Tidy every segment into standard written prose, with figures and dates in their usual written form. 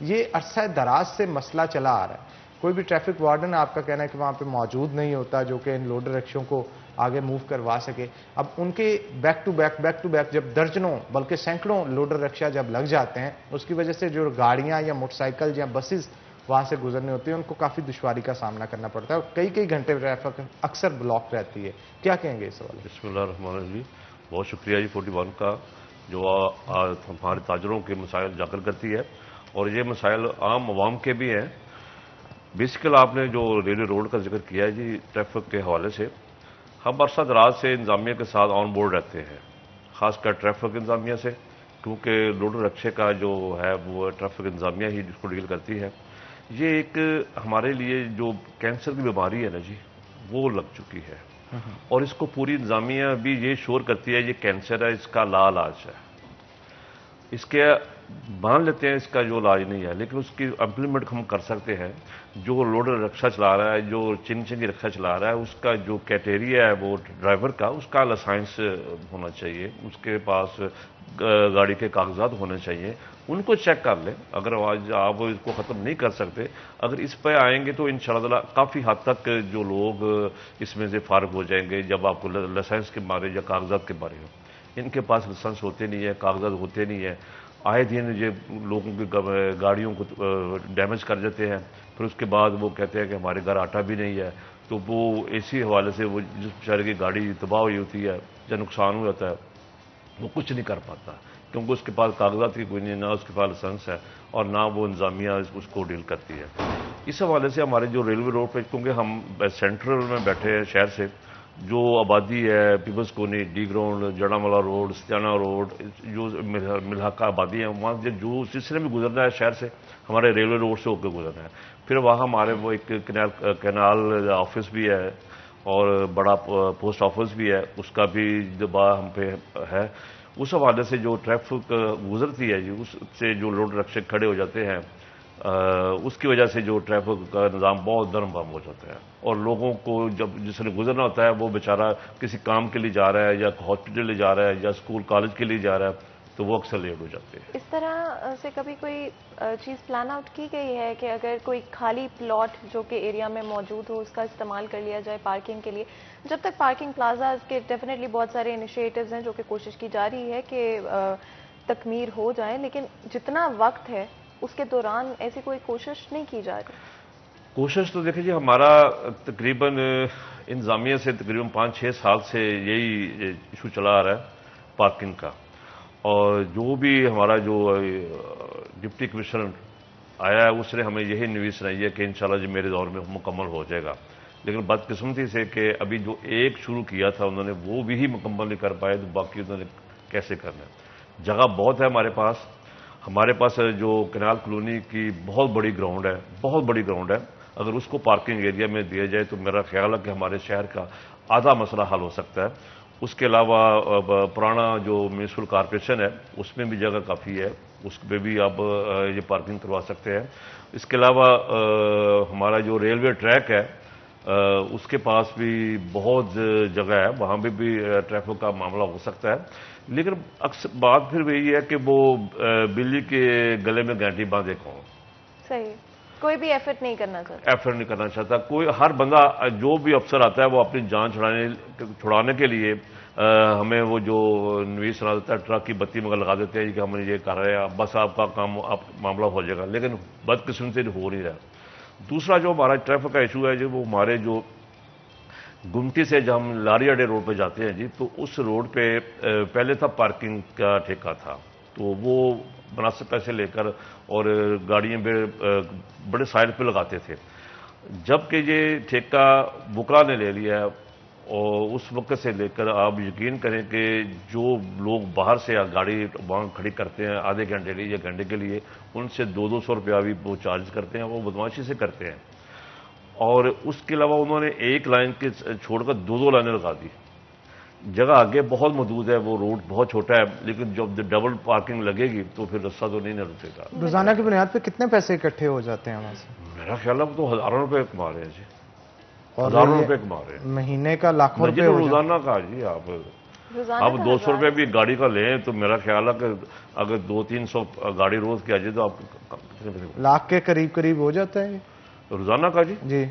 یہ عرصہ دراز سے مسئلہ چلا آ رہا ہے. کوئی بھی ٹریفک وارڈن آپ کا کہنا ہے کہ وہاں پہ موجود نہیں ہوتا جو کہ ان لوڈر رکشوں کو آگے موو کروا سکے. اب ان کے بیک ٹو بیک جب درجنوں بلکہ سینکڑوں لوڈر رکشا جب لگ جاتے ہیں، اس کی وجہ سے جو گاڑیاں یا موٹر سائیکل یا بسز وہاں سے گزرنے ہوتے ہیں ان کو کافی دشواری کا سامنا کرنا پڑتا ہے اور کئی گھنٹے ٹریفک اکثر بلاک رہتی ہے. کیا کہیں گے اس سوال؟ بسم اللہ الرحمن الرحیم. بہت شکریہ جی 41 کا جو ہمارے تاجروں کے مسائل اجاگر کرتی ہے، اور یہ مسائل عام عوام کے بھی ہیں. بیسیکل آپ نے جو ریلوے روڈ کا ذکر کیا ہے جی، ٹریفک کے حوالے سے ہم عرصہ دراز سے انتظامیہ کے ساتھ آن بورڈ رہتے ہیں، خاص کر ٹریفک انتظامیہ سے، کیونکہ لوڈر رکشے کا جو ہے وہ ٹریفک انتظامیہ ہی جس کو ڈیل کرتی ہے. یہ ایک ہمارے لیے جو کینسر کی بیماری ہے نا جی، وہ لگ چکی ہے، اور اس کو پوری انتظامیہ بھی یہ شور کرتی ہے یہ کینسر ہے، اس کا لا علاج ہے. اس کے مان لیتے ہیں اس کا جو علاج نہیں ہے، لیکن اس کی امپلیمنٹ ہم کر سکتے ہیں. جو لوڈر رکشا چلا رہا ہے، جو چنگی رکشا چلا رہا ہے، اس کا جو کیٹیریا ہے وہ ڈرائیور کا، اس کا لائسنس ہونا چاہیے، اس کے پاس گاڑی کے کاغذات ہونے چاہیے. ان کو چیک کر لیں. اگر آج آپ اس کو ختم نہیں کر سکتے، اگر اس پہ آئیں گے تو انشاءاللہ کافی حد تک جو لوگ اس میں سے فارغ ہو جائیں گے. جب آپ کو لائسنس کے بارے یا کاغذات کے بارے میں، ان کے پاس لائسنس ہوتے نہیں ہے، کاغذات ہوتے نہیں ہیں، آئے دن یہ لوگوں کی گاڑیوں کو ڈیمیج کر دیتے ہیں. پھر اس کے بعد وہ کہتے ہیں کہ ہمارے گھر آٹا بھی نہیں ہے، تو وہ اسی حوالے سے وہ جس بیچارے کی گاڑی تباہ ہوئی ہوتی ہے یا نقصان ہو جاتا ہے، وہ کچھ نہیں کر پاتا، کیونکہ اس کے پاس کاغذات کی کوئی نہیں، نہ اس کے پاس لائسنس ہے اور نہ وہ انتظامیہ اس کو ڈیل کرتی ہے. اس حوالے سے ہمارے جو ریلوے روڈ پہ، کیونکہ ہم سینٹرل میں بیٹھے ہیں شہر سے، جو آبادی ہے پیپلز کالونی، ڈی گراؤنڈ، جڑاملا روڈ، ستیانہ روڈ، جو ملحقہ آبادی ہیں، وہاں جو سلسلے میں گزرنا ہے شہر سے، ہمارے ریلوے روڈ سے ہو کے گزرنا ہے. پھر وہاں ہمارے وہ ایک کینال آفس بھی ہے اور بڑا پوسٹ آفس بھی ہے، اس کا بھی دباؤ ہم پہ ہے. اس حوالے سے جو ٹریفک گزرتی ہے جی، اس سے جو لوڈ رکشے کھڑے ہو جاتے ہیں، اس کی وجہ سے جو ٹریفک کا نظام بہت نرم بم ہو جاتا ہے، اور لوگوں کو جب جس نے گزرنا ہوتا ہے وہ بیچارہ کسی کام کے لیے جا رہا ہے یا ہاسپٹل لے جا رہا ہے یا اسکول کالج کے لیے جا رہا ہے، تو وہ اکثر لیٹ ہو جاتے ہیں. اس طرح سے کبھی کوئی چیز پلان آؤٹ کی گئی ہے کہ اگر کوئی خالی پلاٹ جو کہ ایریا میں موجود ہو اس کا استعمال کر لیا جائے پارکنگ کے لیے؟ جب تک پارکنگ پلازاز کے ڈیفینیٹلی بہت سارے انیشیٹوز ہیں جو کہ کوشش کی جا رہی ہے کہ تکمیل ہو جائیں، لیکن جتنا وقت ہے اس کے دوران ایسی کوئی کوشش نہیں کی جا رہی؟ کوشش تو دیکھیں جی، ہمارا تقریباً انتظامیہ سے تقریباً 5-6 سال سے یہی ایشو چلا آ رہا ہے پارکنگ کا. اور جو بھی ہمارا جو ڈپٹی کمشنر آیا ہے اس نے ہمیں یہی نویس سنائی ہے کہ انشاءاللہ جی میرے دور میں مکمل ہو جائے گا. لیکن بدقسمتی سے کہ ابھی جو ایک شروع کیا تھا انہوں نے وہ بھی مکمل نہیں کر پائے، تو باقی انہوں نے کیسے کرنا ہے. جگہ بہت ہے ہمارے پاس جو کینال کالونی کی بہت بڑی گراؤنڈ ہے، بہت بڑی گراؤنڈ ہے. اگر اس کو پارکنگ ایریا میں دیا جائے تو میرا خیال ہے کہ ہمارے شہر کا آدھا مسئلہ حل ہو سکتا ہے. اس کے علاوہ پرانا جو میونسپل کارپوریشن ہے اس میں بھی جگہ کافی ہے، اس پہ بھی آپ یہ پارکنگ کروا سکتے ہیں. اس کے علاوہ ہمارا جو ریلوے ٹریک ہے اس کے پاس بھی بہت جگہ ہے، وہاں بھی ٹریفک کا معاملہ ہو سکتا ہے. لیکن اکثر بات پھر وہی ہے کہ وہ بلی کے گلے میں گھنٹی باندھے کون. صحیح، کوئی بھی ایفرٹ نہیں کرنا چاہتا. کوئی ہر بندہ جو بھی افسر آتا ہے وہ اپنی جان چھڑانے کے لیے ہمیں وہ جو نویس سنا دیتا ہے، ٹرک کی بتی مگر لگا دیتے ہیں کہ ہم نے یہ کر رہے ہیں، بس آپ کا کام معاملہ ہو جائے گا. لیکن بدقسمتی سے ہو نہیں رہا. دوسرا جو ہمارا ٹریفک کا ایشو ہے جو وہ ہمارے جو گمٹی سے جب ہم لاری اڈے روڈ پہ جاتے ہیں جی، تو اس روڈ پہ پہلے تھا پارکنگ کا ٹھیکہ تھا، تو وہ مناسب پیسے لے کر اور گاڑیاں بڑے سائڈ پہ لگاتے تھے. جب کہ یہ ٹھیکہ وکلا نے لے لیا ہے، اور اس وقت سے لے کر آپ یقین کریں کہ جو لوگ باہر سے گاڑی وہاں کھڑی کرتے ہیں آدھے گھنٹے کے لیے یا گھنٹے کے لیے، ان سے 200 روپیہ بھی وہ چارج کرتے ہیں، وہ بدماشی سے کرتے ہیں. اور اس کے علاوہ انہوں نے ایک لائن کے چھوڑ کر 2 لائنیں لگا دی. جگہ آگے بہت محدود ہے، وہ روڈ بہت چھوٹا ہے، لیکن جب ڈبل پارکنگ لگے گی تو پھر رستہ تو نہیں نہ رکے گا. روزانہ کی بنیاد پہ کتنے پیسے اکٹھے ہو جاتے ہیں وہاں سے؟ میرا خیال ہے تو ہزاروں روپے کما رہے ہیں جی، ہزاروں روپے کما رہے ہیں. مہینے کا لاکھوں روپے روزانہ کا جی. آپ آپ 200 روپے بھی گاڑی کا لیں تو میرا خیال ہے کہ اگر 200-300 گاڑی روز کی آ جائے تو آپ کتنے پیسے لاکھ کے قریب ہو جاتا ہے روزانہ کا جی؟ جی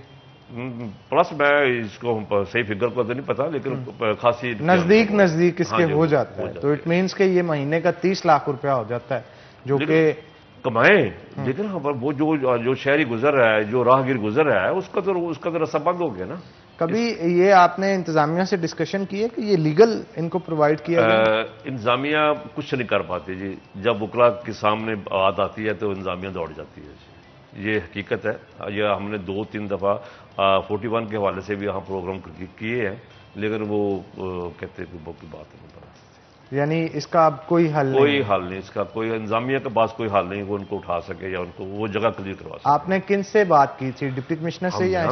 پلس میں اس کو صحیح فگر کو تو نہیں پتا لیکن خاصی نزدیک اس کے ہو جاتا ہے. تو اٹ مینس کہ یہ مہینے کا 30 لاکھ روپیہ ہو جاتا ہے جو کہ کمائیں. لیکن وہ جو شہری گزر رہا ہے, جو راہگیر گزر رہا ہے, اس کا تو رستہ بند ہو گیا نا. کبھی یہ آپ نے انتظامیہ سے ڈسکشن کی ہے کہ یہ لیگل ان کو پرووائڈ کیا جائے؟ انتظامیہ کچھ نہیں کر پاتی جی. جب وکلا کے سامنے بات آتی ہے تو انتظامیہ دوڑ جاتی ہے جی. یہ حقیقت ہے. یہ ہم نے 2-3 دفعہ 41 کے حوالے سے بھی یہاں پروگرام کیے ہیں لیکن وہ کہتے ہیں کہ وہ کی بات نہیں. یعنی اس کا اب کوئی حل نہیں؟ اس کا کوئی انتظامیہ کے پاس کوئی حل نہیں وہ ان کو اٹھا سکے یا ان کو وہ جگہ کلیئر کروا سکے. آپ نے کن سے بات کی تھی؟ ڈپٹی کمشنر سے یا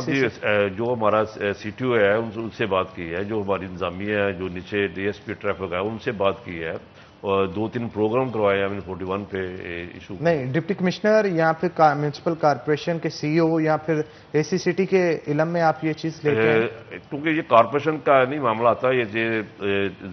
جو ہمارا سی ٹی او ہے ان سے بات کی ہے. جو ہماری انتظامیہ ہے, جو نیچے ڈی ایس پی ٹریفک ہے, ان سے بات کی ہے. اور 2-3 پروگرام کروائے ہیں 41 پہ ایشو. نہیں, ڈپٹی کمشنر یا پھر میونسپل کارپوریشن کے سی او یا پھر اے سی سٹی کے علم میں آپ یہ چیز لیتے ہیں؟ کیونکہ یہ کارپوریشن کا نہیں معاملہ آتا, یہ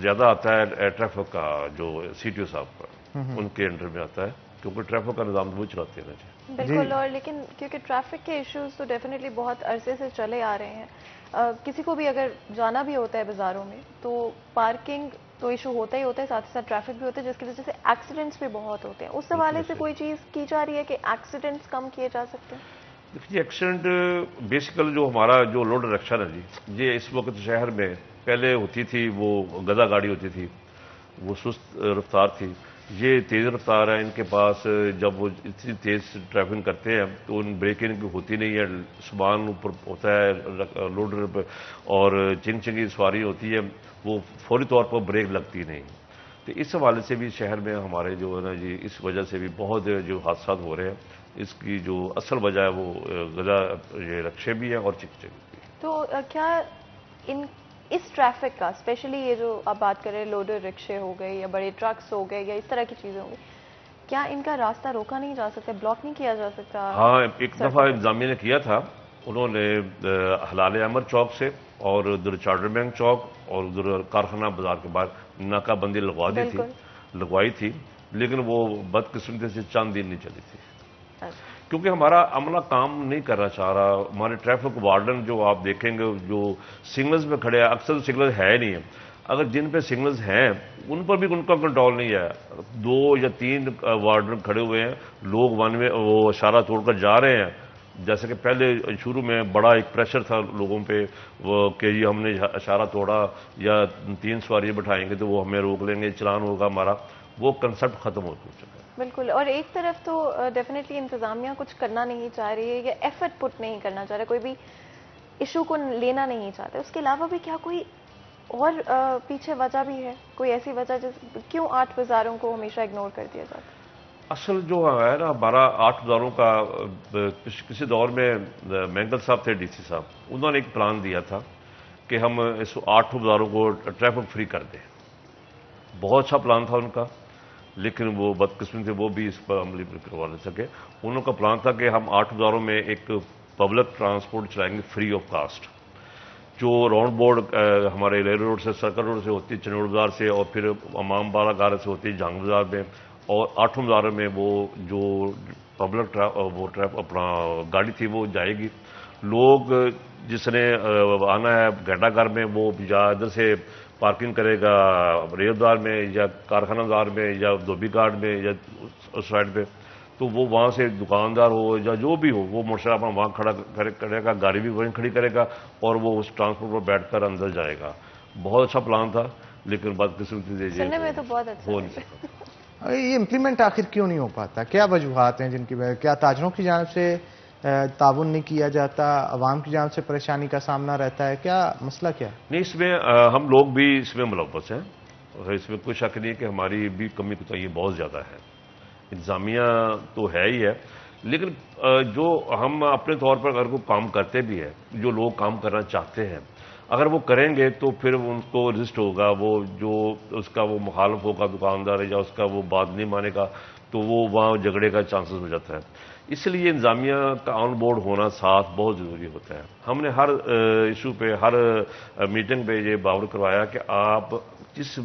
زیادہ آتا ہے ٹریفک کا, جو سی ٹی او صاحب کا ان کے انڈر میں آتا ہے کیونکہ ٹریفک کا نظام وہ چلاتے ہیں نا جی. بالکل. اور لیکن کیونکہ ٹریفک کے ایشوز تو ڈیفینیٹلی بہت عرصے سے چلے آ رہے ہیں. کسی کو بھی اگر جانا بھی ہوتا ہے بازاروں میں تو پارکنگ تو ایشو ہوتا ہی ہوتا ہے, ساتھ ساتھ ٹریفک بھی ہوتا ہے جس کی وجہ سے ایکسیڈنٹس بھی بہت ہوتے ہیں. اس حوالے سے کوئی چیز کی جا رہی ہے کہ ایکسیڈنٹس کم کیے جا سکتے ہیں؟ دیکھیے ایکسیڈنٹ بیسیکل جو ہمارا جو لوڈ رکشا ہے جی, یہ اس وقت شہر میں پہلے ہوتی تھی وہ گدا گاڑی ہوتی تھی, وہ سست رفتار تھی. یہ تیز رفتار ہے ان کے پاس. جب وہ اتنی تیز ٹریفنگ کرتے ہیں تو ان بریکنگ کی ہوتی نہیں ہے, سامان اوپر ہوتا ہے لوڈر پہ اور چنگی سواری ہوتی ہے, وہ فوری طور پر بریک لگتی نہیں. تو اس حوالے سے بھی شہر میں ہمارے جو ہے نا جی, اس وجہ سے بھی بہت جو حادثات ہو رہے ہیں. اس کی جو اصل وجہ ہے وہ گدا یہ رکشے بھی ہیں اور چکچے بھی. تو کیا اس ٹریفک کا اسپیشلی یہ جو آپ بات کر رہے ہیں لوڈر رکشے ہو گئے یا بڑے ٹرکس ہو گئے یا اس طرح کی چیزیں ہوں گی, کیا ان کا راستہ روکا نہیں جا سکتا, بلاک نہیں کیا جا سکتا؟ ہاں, ایک دفعہ انتظامیہ نے کیا تھا. انہوں نے حلال احمد چوک سے اور ادھر چارٹر بینک چوک اور ادھر کارخانہ بازار کے باہر ناکہ بندی لگوائی تھی لیکن وہ بدقسمتی سے چند دن نہیں چلی تھی کیونکہ ہمارا عملہ کام نہیں کرنا چاہ رہا. ہمارے ٹریفک وارڈن جو آپ دیکھیں گے جو سگنلز میں کھڑے ہیں, اکثر سگنلز ہے نہیں ہیں. اگر جن پہ سگنلز ہیں ان پر بھی ان کا کنٹرول نہیں ہے. 2 یا 3 وارڈن کھڑے ہوئے ہیں, لوگ ون وے وہ اشارہ توڑ کر جا رہے ہیں. جیسے کہ پہلے شروع میں بڑا ایک پریشر تھا لوگوں پہ وہ کہ یہ ہم نے اشارہ توڑا یا 3 سواری بٹھائیں گے تو وہ ہمیں روک لیں گے, چلان ہوگا ہمارا. وہ کنسپٹ ختم ہو چکا ہے. بالکل. اور ایک طرف تو ڈیفینیٹلی انتظامیہ کچھ کرنا نہیں چاہ رہی ہے یا ایفرٹ پٹ نہیں کرنا چاہ رہا, کوئی بھی ایشو کو لینا نہیں چاہتے. اس کے علاوہ بھی کیا کوئی اور پیچھے وجہ بھی ہے, کوئی ایسی وجہ کیوں 8 بازاروں کو ہمیشہ اگنور کر دیا جاتا ہے؟ اصل جو ہے نا ہمارا 8 بازاروں کا کسی دور میں مینگل صاحب تھے ڈی سی صاحب, انہوں نے ایک پلان دیا تھا کہ ہم اس 8 بازاروں کو ٹریفک فری کر دیں. بہت اچھا پلان تھا ان کا لیکن وہ بدقسمتی سے وہ بھی اس پر عملی کروا نہیں سکے. انہوں کا پلان تھا کہ ہم 8 بازاروں میں ایک پبلک ٹرانسپورٹ چلائیں گے فری آف کاسٹ. جو راؤنڈ بورڈ ہمارے ریل روڈ سے سرکل روڈ سے ہوتی ہے چنوڑ بازار سے اور پھر امام باڑہ گارہ سے ہوتی ہے جہانگ بازار میں, اور 8 بازاروں میں وہ جو پبلک اپنا گاڑی تھی وہ جائے گی. لوگ جس نے آنا ہے گھنٹہ گھر میں وہ یا ادھر سے پارکنگ کرے گا ریل بازار میں یا کارخانہ بازار میں یا دھوبی گھاٹ میں یا اس سائڈ پہ, تو وہ وہاں سے دکاندار ہو یا جو بھی ہو وہ موٹر سائیکل اپنا وہاں کھڑا کرے گا, گاڑی بھی وہیں کھڑی کرے گا اور وہ اس ٹرانسپورٹ پر بیٹھ کر اندر جائے گا. بہت اچھا پلان تھا لیکن بدقسمتی سے سننے میں تو بہت اچھا ہو نہیں سکتا. یہ امپلیمنٹ آخر کیوں نہیں ہو پاتا؟ کیا وجوہات ہیں جن کی وجہ, کیا تاجروں کی جانب سے تعاون نہیں کیا جاتا, عوام کی جانب سے پریشانی کا سامنا رہتا ہے, کیا مسئلہ کیا ہے؟ نہیں, اس میں ہم لوگ بھی اس میں ملوث ہیں. اس میں کوئی شک نہیں کہ ہماری بھی کمی کوتاہی بہت زیادہ ہے. انتظامیہ تو ہے ہی ہے لیکن جو ہم اپنے طور پر اگر کوئی کام کرتے بھی ہیں, جو لوگ کام کرنا چاہتے ہیں اگر وہ کریں گے تو پھر ان کو رزسٹ ہوگا. وہ جو اس کا وہ مخالف ہوگا دکاندار یا اس کا وہ بات نہیں مانے گا تو وہ وہاں جھگڑے کا چانسز ہو جاتا ہے. اس لیے انتظامیہ کا آن بورڈ ہونا ساتھ بہت ضروری ہوتا ہے. ہم نے ہر ایشو پہ ہر میٹنگ پہ یہ باور کروایا کہ آپ جس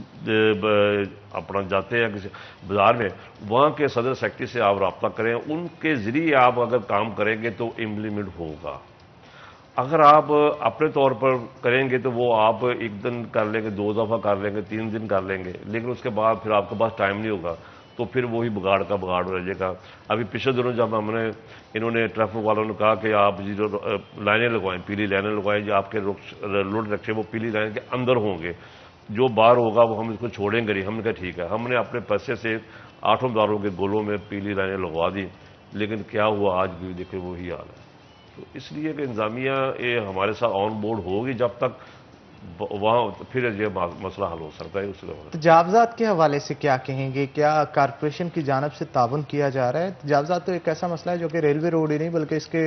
اپنا جاتے ہیں کسی بازار میں وہاں کے صدر سیکٹری سے آپ رابطہ کریں, ان کے ذریعے آپ اگر کام کریں گے تو امپلیمنٹ ہوگا. اگر آپ اپنے طور پر کریں گے تو وہ آپ ایک دن کر لیں گے, 2 دفعہ کر لیں گے, 3 دن کر لیں گے, لیکن اس کے بعد پھر آپ کے پاس ٹائم نہیں ہوگا, تو پھر وہی بگاڑ کا بگاڑ ہو جائے گا. ابھی پچھلے دنوں جب انہوں نے ٹریفک والوں نے کہا کہ آپ جو لائنیں لگوائیں, پیلی لائنیں لگوائیں, جو آپ کے لوڈ رکشے وہ پیلی لائن کے اندر ہوں گے, جو باہر ہوگا وہ ہم اس کو چھوڑیں گے. ہم نے کہا ٹھیک ہے. ہم نے اپنے پیسے سے 8 داروں کے گولوں میں پیلی لائنیں لگوا دی, لیکن کیا ہوا آج بھی دیکھیں وہی حال ہے. تو اس لیے کہ انتظامیہ یہ ہمارے ساتھ آن بورڈ ہوگی جب تک وہاں پھر یہ مسئلہ حل ہو سکتا ہے. اس کے بعد تجاوزات کے حوالے سے کیا کہیں گے؟ کیا کارپوریشن کی جانب سے تعاون کیا جا رہا ہے؟ تجاوزات تو ایک ایسا مسئلہ ہے جو کہ ریلوے روڈ ہی نہیں بلکہ اس کے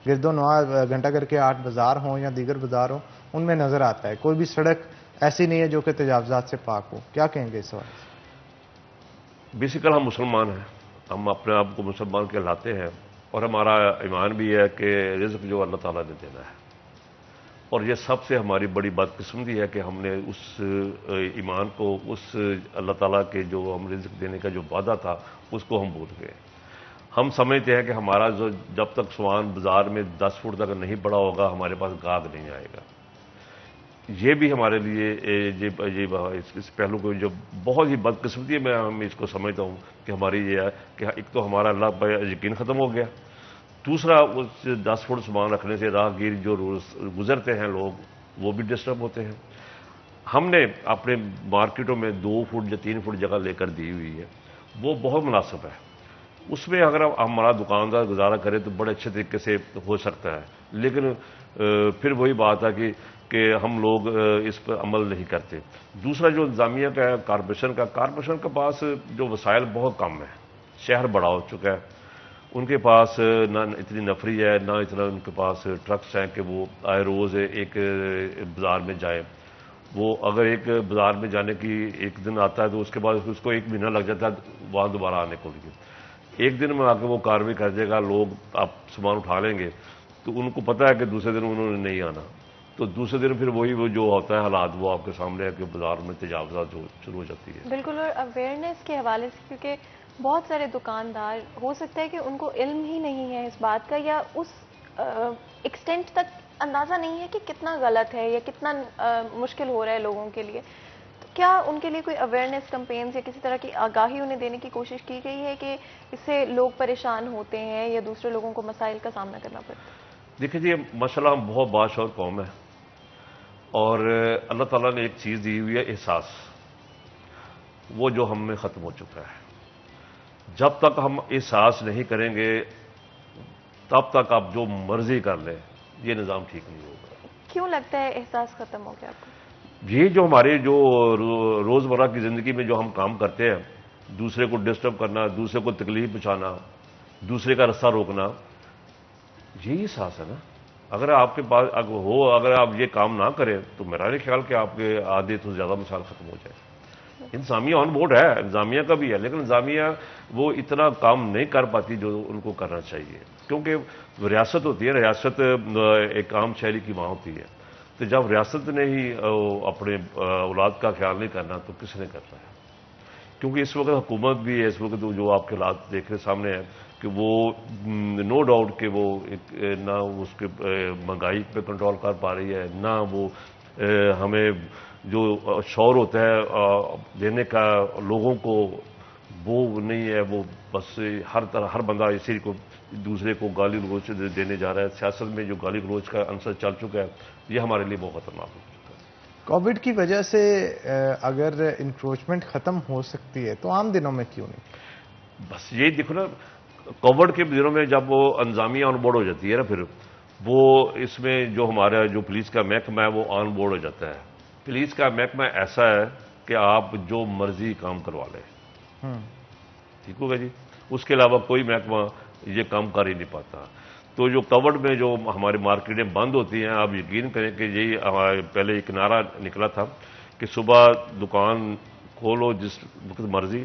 گرد و نواح گھنٹہ گھر کے 8 بازار ہوں یا دیگر بازار ہوں ان میں نظر آتا ہے. کوئی بھی سڑک ایسی نہیں ہے جو کہ تجاوزات سے پاک ہو. کیا کہیں گے اس وقت؟ بیسیکل ہم مسلمان ہیں, ہم اپنے آپ کو مسلمان کہلاتے ہیں, اور ہمارا ایمان بھی ہے کہ رزق جو اللہ تعالیٰ نے دینا ہے, اور یہ سب سے ہماری بڑی بدقسمتی ہے کہ ہم نے اس ایمان کو, اس اللہ تعالیٰ کے جو ہم رزق دینے کا جو وعدہ تھا اس کو ہم بھول گئے. ہم سمجھتے ہیں کہ ہمارا جو جب تک سامان بازار میں 10 فٹ تک نہیں پڑا ہوگا ہمارے پاس گاہک نہیں آئے گا. یہ بھی ہمارے لیے اس پہلو کو جو بہت ہی بدقسمتی ہے, میں ہم اس کو سمجھتا ہوں کہ ہماری یہ ہے کہ ایک تو ہمارا اللہ پہ یقین ختم ہو گیا, دوسرا اس 10 فٹ سامان رکھنے سے راہگیر جو روز گزرتے ہیں لوگ وہ بھی ڈسٹرب ہوتے ہیں. ہم نے اپنے مارکیٹوں میں 2 فٹ یا 3 فٹ جگہ لے کر دی ہوئی ہے, وہ بہت مناسب ہے. اس میں اگر ہمارا دکاندار گزارا کرے تو بڑے اچھے طریقے سے ہو سکتا ہے, لیکن پھر وہی بات ہے کہ ہم لوگ اس پر عمل نہیں کرتے. دوسرا جو انتظامیہ کا ہے, کارپوریشن کے پاس جو وسائل بہت کم ہے, شہر بڑا ہو چکا ہے, ان کے پاس نہ اتنی نفری ہے, نہ اتنا ان کے پاس ٹرکس ہیں کہ وہ آئے روز ایک بازار میں جائیں. وہ اگر ایک بازار میں جانے کی ایک دن آتا ہے تو اس کے بعد اس کو 1 مہینہ لگ جاتا ہے وہاں دوبارہ آنے کو لیے. ایک دن میں آ کے وہ کارروائی کر دے گا, لوگ آپ سامان اٹھا لیں گے, تو ان کو پتہ ہے کہ دوسرے دن انہوں نے نہیں آنا, تو دوسرے دن پھر وہی وہ جو ہوتا ہے حالات وہ آپ کے سامنے ہے کہ بازار میں تجاوزات جو شروع ہو جاتی ہے. بالکل, اور اویئرنیس کے حوالے سے کیونکہ بہت سارے دکاندار ہو سکتا ہے کہ ان کو علم ہی نہیں ہے اس بات کا, یا اس ایکسٹینٹ تک اندازہ نہیں ہے کہ کتنا غلط ہے یا کتنا مشکل ہو رہا ہے لوگوں کے لیے. تو کیا ان کے لیے کوئی اویئرنیس کمپینز یا کسی طرح کی آگاہی انہیں دینے کی کوشش کی گئی ہے کہ اس سے لوگ پریشان ہوتے ہیں یا دوسرے لوگوں کو مسائل کا سامنا کرنا پڑتا ہے؟ دیکھیں جی, ماشاء اللہ ہم بہت باشعور قوم ہے, اور اللہ تعالیٰ نے ایک چیز دی ہوئی ہے احساس, وہ جو ہم میں ختم ہو چکا ہے. جب تک ہم احساس نہیں کریں گے تب تک آپ جو مرضی کر لیں یہ نظام ٹھیک نہیں ہوگا. کیوں لگتا ہے احساس ختم ہو گیا آپ کو؟ یہ جو ہمارے جو روزمرہ کی زندگی میں جو ہم کام کرتے ہیں, دوسرے کو ڈسٹرب کرنا, دوسرے کو تکلیف پہنچانا, دوسرے کا رستہ روکنا, یہی احساس ہے نا. اگر آپ کے پاس اگر آپ یہ کام نہ کریں تو میرا نہیں خیال کہ آپ کے آدھے تو زیادہ مسائل ختم ہو جائے. انتظامیہ آن بورڈ ہے, انتظامیہ کا بھی ہے, لیکن انتظامیہ وہ اتنا کام نہیں کر پاتی جو ان کو کرنا چاہیے, کیونکہ ریاست ہوتی ہے, ریاست ایک عام شہری کی ماں ہوتی ہے. تو جب ریاست نے ہی اپنے اولاد کا خیال نہیں کرنا تو کس نے کرنا ہے؟ کیونکہ اس وقت حکومت بھی ہے, اس وقت جو آپ کے حالات دیکھ رہے سامنے ہیں کہ وہ نو ڈاؤٹ کہ وہ نہ اس کے مہنگائی پہ کنٹرول کر پا رہی ہے, نہ وہ ہمیں جو شعور ہوتا ہے دینے کا لوگوں کو وہ نہیں ہے. وہ بس ہر بندہ اسی کو دوسرے کو گالی گلوچ دینے جا رہا ہے. سیاست میں جو گالی گلوچ کا عنصر چل چکا ہے یہ ہمارے لیے بہت خطرناک ہو چکا ہے. کووڈ کی وجہ سے اگر انکروچمنٹ ختم ہو سکتی ہے تو عام دنوں میں کیوں نہیں؟ بس یہی دیکھو نا, کووڈ کے دنوں میں جب وہ انتظامیہ آن بورڈ ہو جاتی ہے نا, پھر وہ اس میں جو ہمارا جو پولیس کا محکمہ ہے وہ آن بورڈ ہو جاتا ہے. پولیس کا محکمہ ایسا ہے کہ آپ جو مرضی کام کروا لیں, ٹھیک ہوگا جی. اس کے علاوہ کوئی محکمہ یہ کام کر ہی نہیں پاتا. تو جو کووڈ میں جو ہماری مارکیٹیں بند ہوتی ہیں, آپ یقین کریں کہ یہی پہلے ایک نعرہ نکلا تھا کہ صبح دکان کھولو جس وقت مرضی,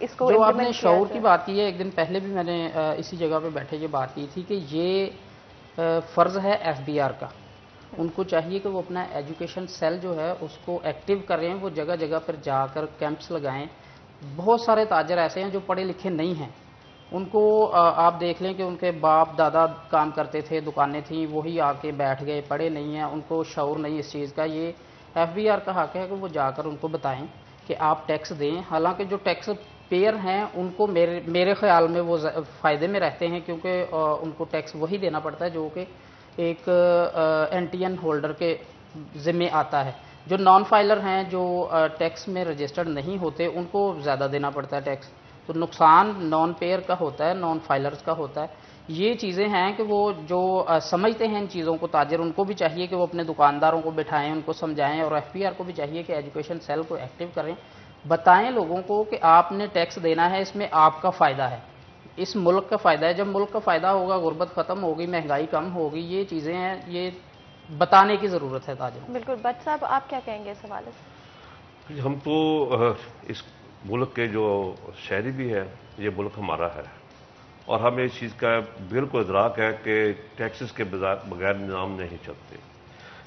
اس کو جو آپ implement نے کیا شعور جائے؟ کی بات کی ہے، ایک دن پہلے بھی میں نے اسی جگہ پہ بیٹھے یہ بات کی تھی کہ یہ فرض ہے FBR کا. ان کو چاہیے کہ وہ اپنا ایجوکیشن سیل جو ہے اس کو ایکٹیو کریں، وہ جگہ جگہ پر جا کر کیمپس لگائیں. بہت سارے تاجر ایسے ہیں جو پڑھے لکھے نہیں ہیں، ان کو آپ دیکھ لیں کہ ان کے باپ دادا کام کرتے تھے، دکانیں تھیں، وہی آ کے بیٹھ گئے، پڑھے نہیں ہیں، ان کو شعور نہیں اس چیز کا. یہ FBR کا حق ہے کہ وہ جا کر ان کو بتائیں کہ آپ ٹیکس دیں. حالانکہ جو ٹیکس پیئر ہیں ان کو میرے خیال میں وہ فائدے میں رہتے ہیں، کیونکہ ان کو ٹیکس وہی دینا پڑتا ہے جو کہ ایک NTN ہولڈر کے ذمے آتا ہے. جو نان فائلر ہیں، جو ٹیکس میں رجسٹرڈ نہیں ہوتے، ان کو زیادہ دینا پڑتا ہے ٹیکس. تو نقصان نان پیئر کا ہوتا ہے، نان فائلرز کا ہوتا ہے. یہ چیزیں ہیں کہ وہ جو سمجھتے ہیں ان چیزوں کو تاجر، ان کو بھی چاہیے کہ وہ اپنے دکانداروں کو بٹھائیں، ان کو سمجھائیں، اور FBR کو بھی چاہیے کہ ایجوکیشن سیل کو ایکٹیو کریں، بتائیں لوگوں کو کہ آپ نے ٹیکس دینا ہے، اس میں آپ کا فائدہ ہے، اس ملک کا فائدہ ہے. جب ملک کا فائدہ ہوگا، غربت ختم ہوگی، مہنگائی کم ہوگی. یہ چیزیں ہیں، یہ بتانے کی ضرورت ہے تاجروں. بالکل. بٹ صاحب آپ کیا کہیں گے اس حوالے سے؟ ہم تو اس ملک کے جو شہری بھی ہیں، یہ ملک ہمارا ہے، اور ہمیں اس چیز کا بالکل ادراک ہے کہ ٹیکسز کے بغیر نظام نہیں چلتے.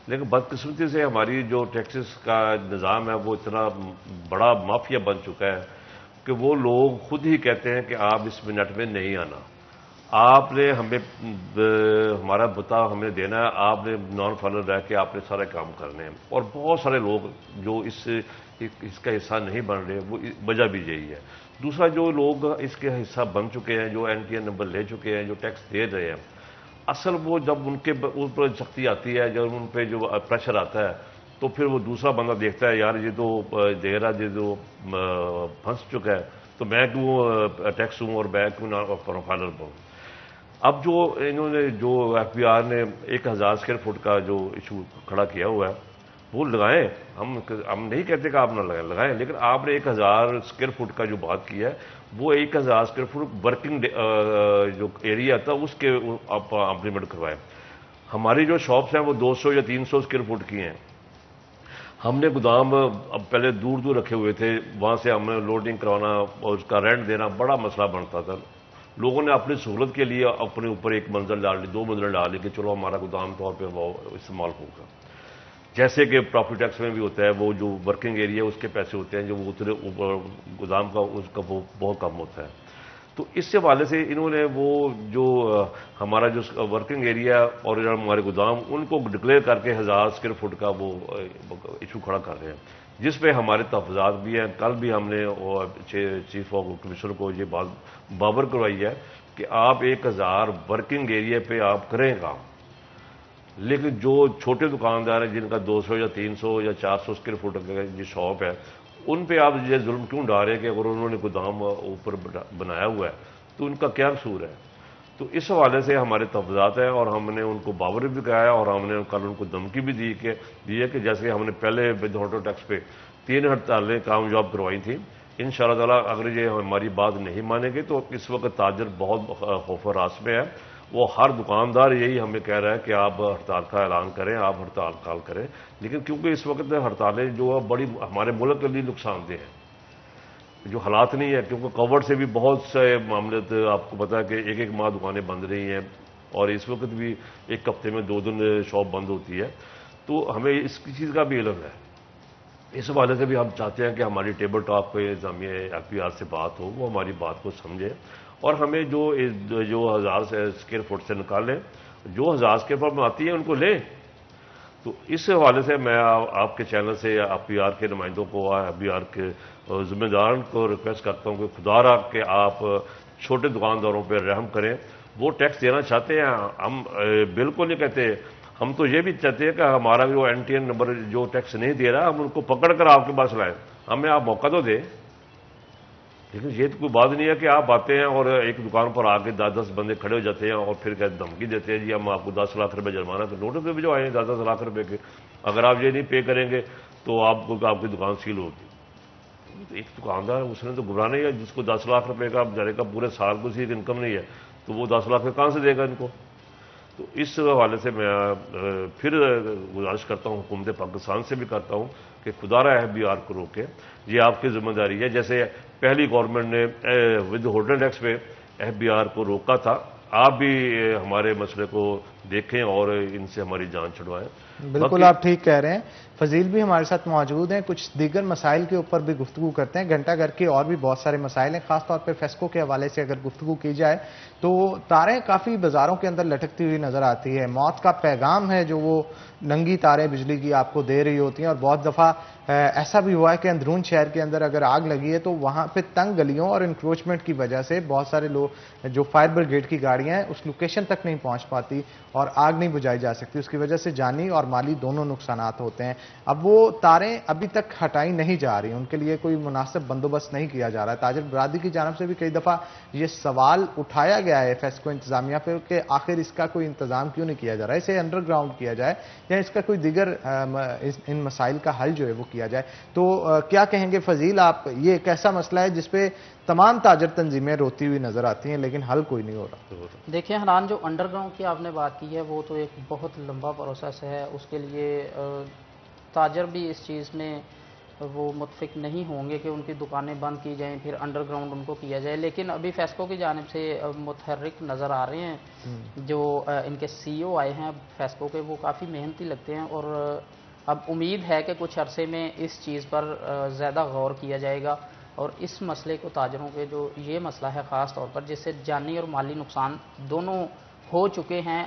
لیکن بدقسمتی سے ہماری جو ٹیکسز کا نظام ہے وہ اتنا بڑا مافیا بن چکا ہے کہ وہ لوگ خود ہی کہتے ہیں کہ آپ اس منٹ میں نہیں آنا، آپ نے ہمیں ہمارا بتا ہمیں دینا ہے، آپ نے نان فائلر رہ کے آپ نے سارے کام کرنے ہیں. اور بہت سارے لوگ جو اس کا حصہ نہیں بن رہے، وہ وجہ بھی یہی ہے. دوسرا، جو لوگ اس کے حصہ بن چکے ہیں، جو NTN نمبر لے چکے ہیں، جو ٹیکس دے رہے ہیں، اصل وہ جب ان کے اوپر سختی آتی ہے، جب ان پہ جو پریشر آتا ہے، تو پھر وہ دوسرا بندہ دیکھتا ہے یار یہ تو دے رہا، یہ تو پھنس چکا ہے، تو میں کیوں ٹیکس ہوں اور میں کیوں نان فائلر بنوں. اب جو انہوں نے جو FBR نے 1000 اسکوائر فٹ کا جو ایشو کھڑا کیا ہوا ہے، وہ لگائیں. ہم نہیں کہتے کہ آپ نہ لگائیں، لیکن آپ نے 1000 اسکوائر فٹ کا جو بات کی ہے، وہ 1000 اسکوائر فٹ ورکنگ جو ایریا تھا اس کے آپ امپلیمنٹ کروائیں. ہماری جو شاپس ہیں وہ 200 یا 300 اسکوائر فٹ کی ہیں. ہم نے گودام اب پہلے دور دور رکھے ہوئے تھے، وہاں سے ہمیں لوڈنگ کروانا اور اس کا رینٹ دینا بڑا مسئلہ بنتا تھا. لوگوں نے اپنی سہولت کے لیے اپنے اوپر ایک منزل ڈال لی، 2 منزل ڈال لی کہ چلو ہمارا گودام طور پہ وہ استعمال ہوگا. جیسے کہ پراپرٹی ٹیکس میں بھی ہوتا ہے، وہ جو ورکنگ ایریا اس کے پیسے ہوتے ہیں جو وہ اتنے اوپر گودام کا اس کا وہ بہت کم ہوتا ہے. تو اس سے حوالے سے انہوں نے وہ جو ہمارا جو ورکنگ ایریا اور ہمارے گودام ان کو ڈکلیئر کر کے 1000 اسکوائر فٹ کا وہ ایشو کھڑا کر رہے ہیں، جس پہ ہمارے تحفظات بھی ہیں. کل بھی ہم نے چیف آف کمشنر کو یہ بات بابر کروائی ہے کہ آپ 1000 ورکنگ ایریا پہ آپ کریں کام، لیکن جو چھوٹے دکاندار ہیں جن کا 200 یا 300 یا 400 اسکوائر فٹ کا جو شاپ ہے، ان پہ آپ یہ ظلم کیوں ڈالے کہ اگر انہوں نے گودام اوپر بنایا ہوا ہے تو ان کا کیا قصور ہے. تو اس حوالے سے ہمارے تحفظات ہیں، اور ہم نے ان کو باور بھی کرایا، اور ہم نے کل ان کو دھمکی بھی دی ہے کہ جیسے ہم نے پہلے ود ہاؤس ٹیکس پہ 3 ہڑتالیں کامیاب کروائی تھیں، ان شاء اللہ تعالیٰ اگر یہ ہماری بات نہیں مانیں گے تو اس وقت تاجر بہت خوف و راس میں ہے. وہ ہر دکاندار یہی ہمیں کہہ رہا ہے کہ آپ ہڑتال کا اعلان کریں، آپ ہڑتال کریں. لیکن کیونکہ اس وقت ہڑتالیں جو ہے بڑی ہمارے ملک کے لیے نقصان دہ ہیں، جو حالات نہیں ہے، کیونکہ کووڈ سے بھی بہت سے معاملے آپ کو پتا ہے کہ ایک ماہ دکانیں بند رہی ہیں، اور اس وقت بھی ایک ہفتے میں 2 دن شاپ بند ہوتی ہے. تو ہمیں اس چیز کا بھی علم ہے. اس حوالے سے بھی ہم چاہتے ہیں کہ ہماری ٹیبل ٹاک پہ انتظامیہ FBR سے بات ہو، وہ ہماری بات کو سمجھے، اور ہمیں جو 1000 اسکوائر فٹ سے نکالیں، جو 1000 اسکوائر فٹ میں آتی ہے ان کو لیں. تو اس حوالے سے میں آپ کے چینل سے FBR کے نمائندوں کو، FBR کے ذمہ داران کو ریکویسٹ کرتا ہوں کہ خدا را کہ آپ چھوٹے دکانداروں پہ رحم کریں. وہ ٹیکس دینا چاہتے ہیں، ہم بالکل نہیں کہتے. ہم تو یہ بھی چاہتے ہیں کہ ہمارا جو NTN نمبر جو ٹیکس نہیں دے رہا، ہم ان کو پکڑ کر آپ کے پاس لائیں، ہمیں آپ موقع تو دیں. لیکن یہ تو کوئی بات نہیں ہے کہ آپ آتے ہیں اور ایک دکان پر آ کے 10 بندے کھڑے ہو جاتے ہیں اور پھر دھمکی دیتے ہیں جی ہم آپ کو 10 لاکھ روپے جرمانہ تو نوٹس پہ بھی جو آئے ہیں 10 لاکھ روپے کے، اگر آپ یہ نہیں پے کریں گے تو آپ کی دکان سیل ہوگی. ایک دکاندار اس نے تو گھبرانا ہی ہے، جس کو 10 لاکھ روپے کا بیچارے کا پورے سال کو سی انکم نہیں ہے، تو وہ 10 لاکھ کہاں سے دے گا ان کو. تو اس حوالے سے میں پھر گزارش کرتا ہوں حکومت پاکستان سے بھی کرتا ہوں کہ خدارہ FBR کو روکے، یہ آپ کی ذمہ داری ہے. جیسے پہلی گورنمنٹ نے ود ہولڈن ٹیکس پہ FBR کو روکا تھا، آپ بھی ہمارے مسئلے کو دیکھیں اور ان سے ہماری جان چھڑوائیں. بالکل آپ ٹھیک کہہ رہے ہیں. فضیل بھی ہمارے ساتھ موجود ہیں، کچھ دیگر مسائل کے اوپر بھی گفتگو کرتے ہیں. گھنٹہ گھر کے اور بھی بہت سارے مسائل ہیں، خاص طور پہ فیسکو کے حوالے سے اگر گفتگو کی جائے تو تاریں کافی بازاروں کے اندر لٹکتی ہوئی نظر آتی ہے. موت کا پیغام ہے جو وہ ننگی تاریں بجلی کی آپ کو دے رہی ہوتی ہیں، اور بہت دفعہ ایسا بھی ہوا ہے کہ اندرون شہر کے اندر اگر آگ لگی ہے تو وہاں پہ تنگ گلیوں اور انکروچمنٹ کی وجہ سے بہت سارے لوگ جو فائر بریگیڈ کی گاڑیاں ہیں اس لوکیشن تک نہیں پہنچ پاتی اور آگ نہیں بجھائی جا سکتی. اس کی وجہ سے جانی اور مالی دونوں نقصانات ہوتے ہیں. اب وہ تاریں ابھی تک ہٹائی نہیں جا رہی، ان کے لیے کوئی مناسب بندوبست نہیں کیا جا رہا ہے. تاجر برادری کی جانب سے بھی کئی دفعہ یہ سوال اٹھایا گیا ہے فیسکو انتظامیہ پہ کہ آخر اس کا کوئی انتظام کیوں نہیں کیا جا رہا ہے، اسے انڈر گراؤنڈ کیا جائے یا اس کا کوئی دیگر ان مسائل کا حل جو ہے وہ کیا جائے. تو کیا کہیں گے فضیل آپ، یہ ایک ایسا مسئلہ ہے جس پہ تمام تاجر تنظیمیں روتی ہوئی نظر آتی ہیں لیکن حل کوئی نہیں ہو رہا. دیکھیں حنان، جو انڈر گراؤنڈ کی آپ نے بات کی ہے وہ تو ایک بہت لمبا پروسیس ہے. اس کے لیے تاجر بھی اس چیز میں وہ متفق نہیں ہوں گے کہ ان کی دکانیں بند کی جائیں پھر انڈر گراؤنڈ ان کو کیا جائے. لیکن ابھی فیسکو کی جانب سے متحرک نظر آ رہے ہیں. جو ان کے CEO آئے ہیں فیسکو کے، وہ کافی محنتی لگتے ہیں، اور اب امید ہے کہ کچھ عرصے میں اس چیز پر زیادہ غور کیا جائے گا اور اس مسئلے کو تاجروں کے جو یہ مسئلہ ہے خاص طور پر جس سے جانی اور مالی نقصان دونوں ہو چکے ہیں،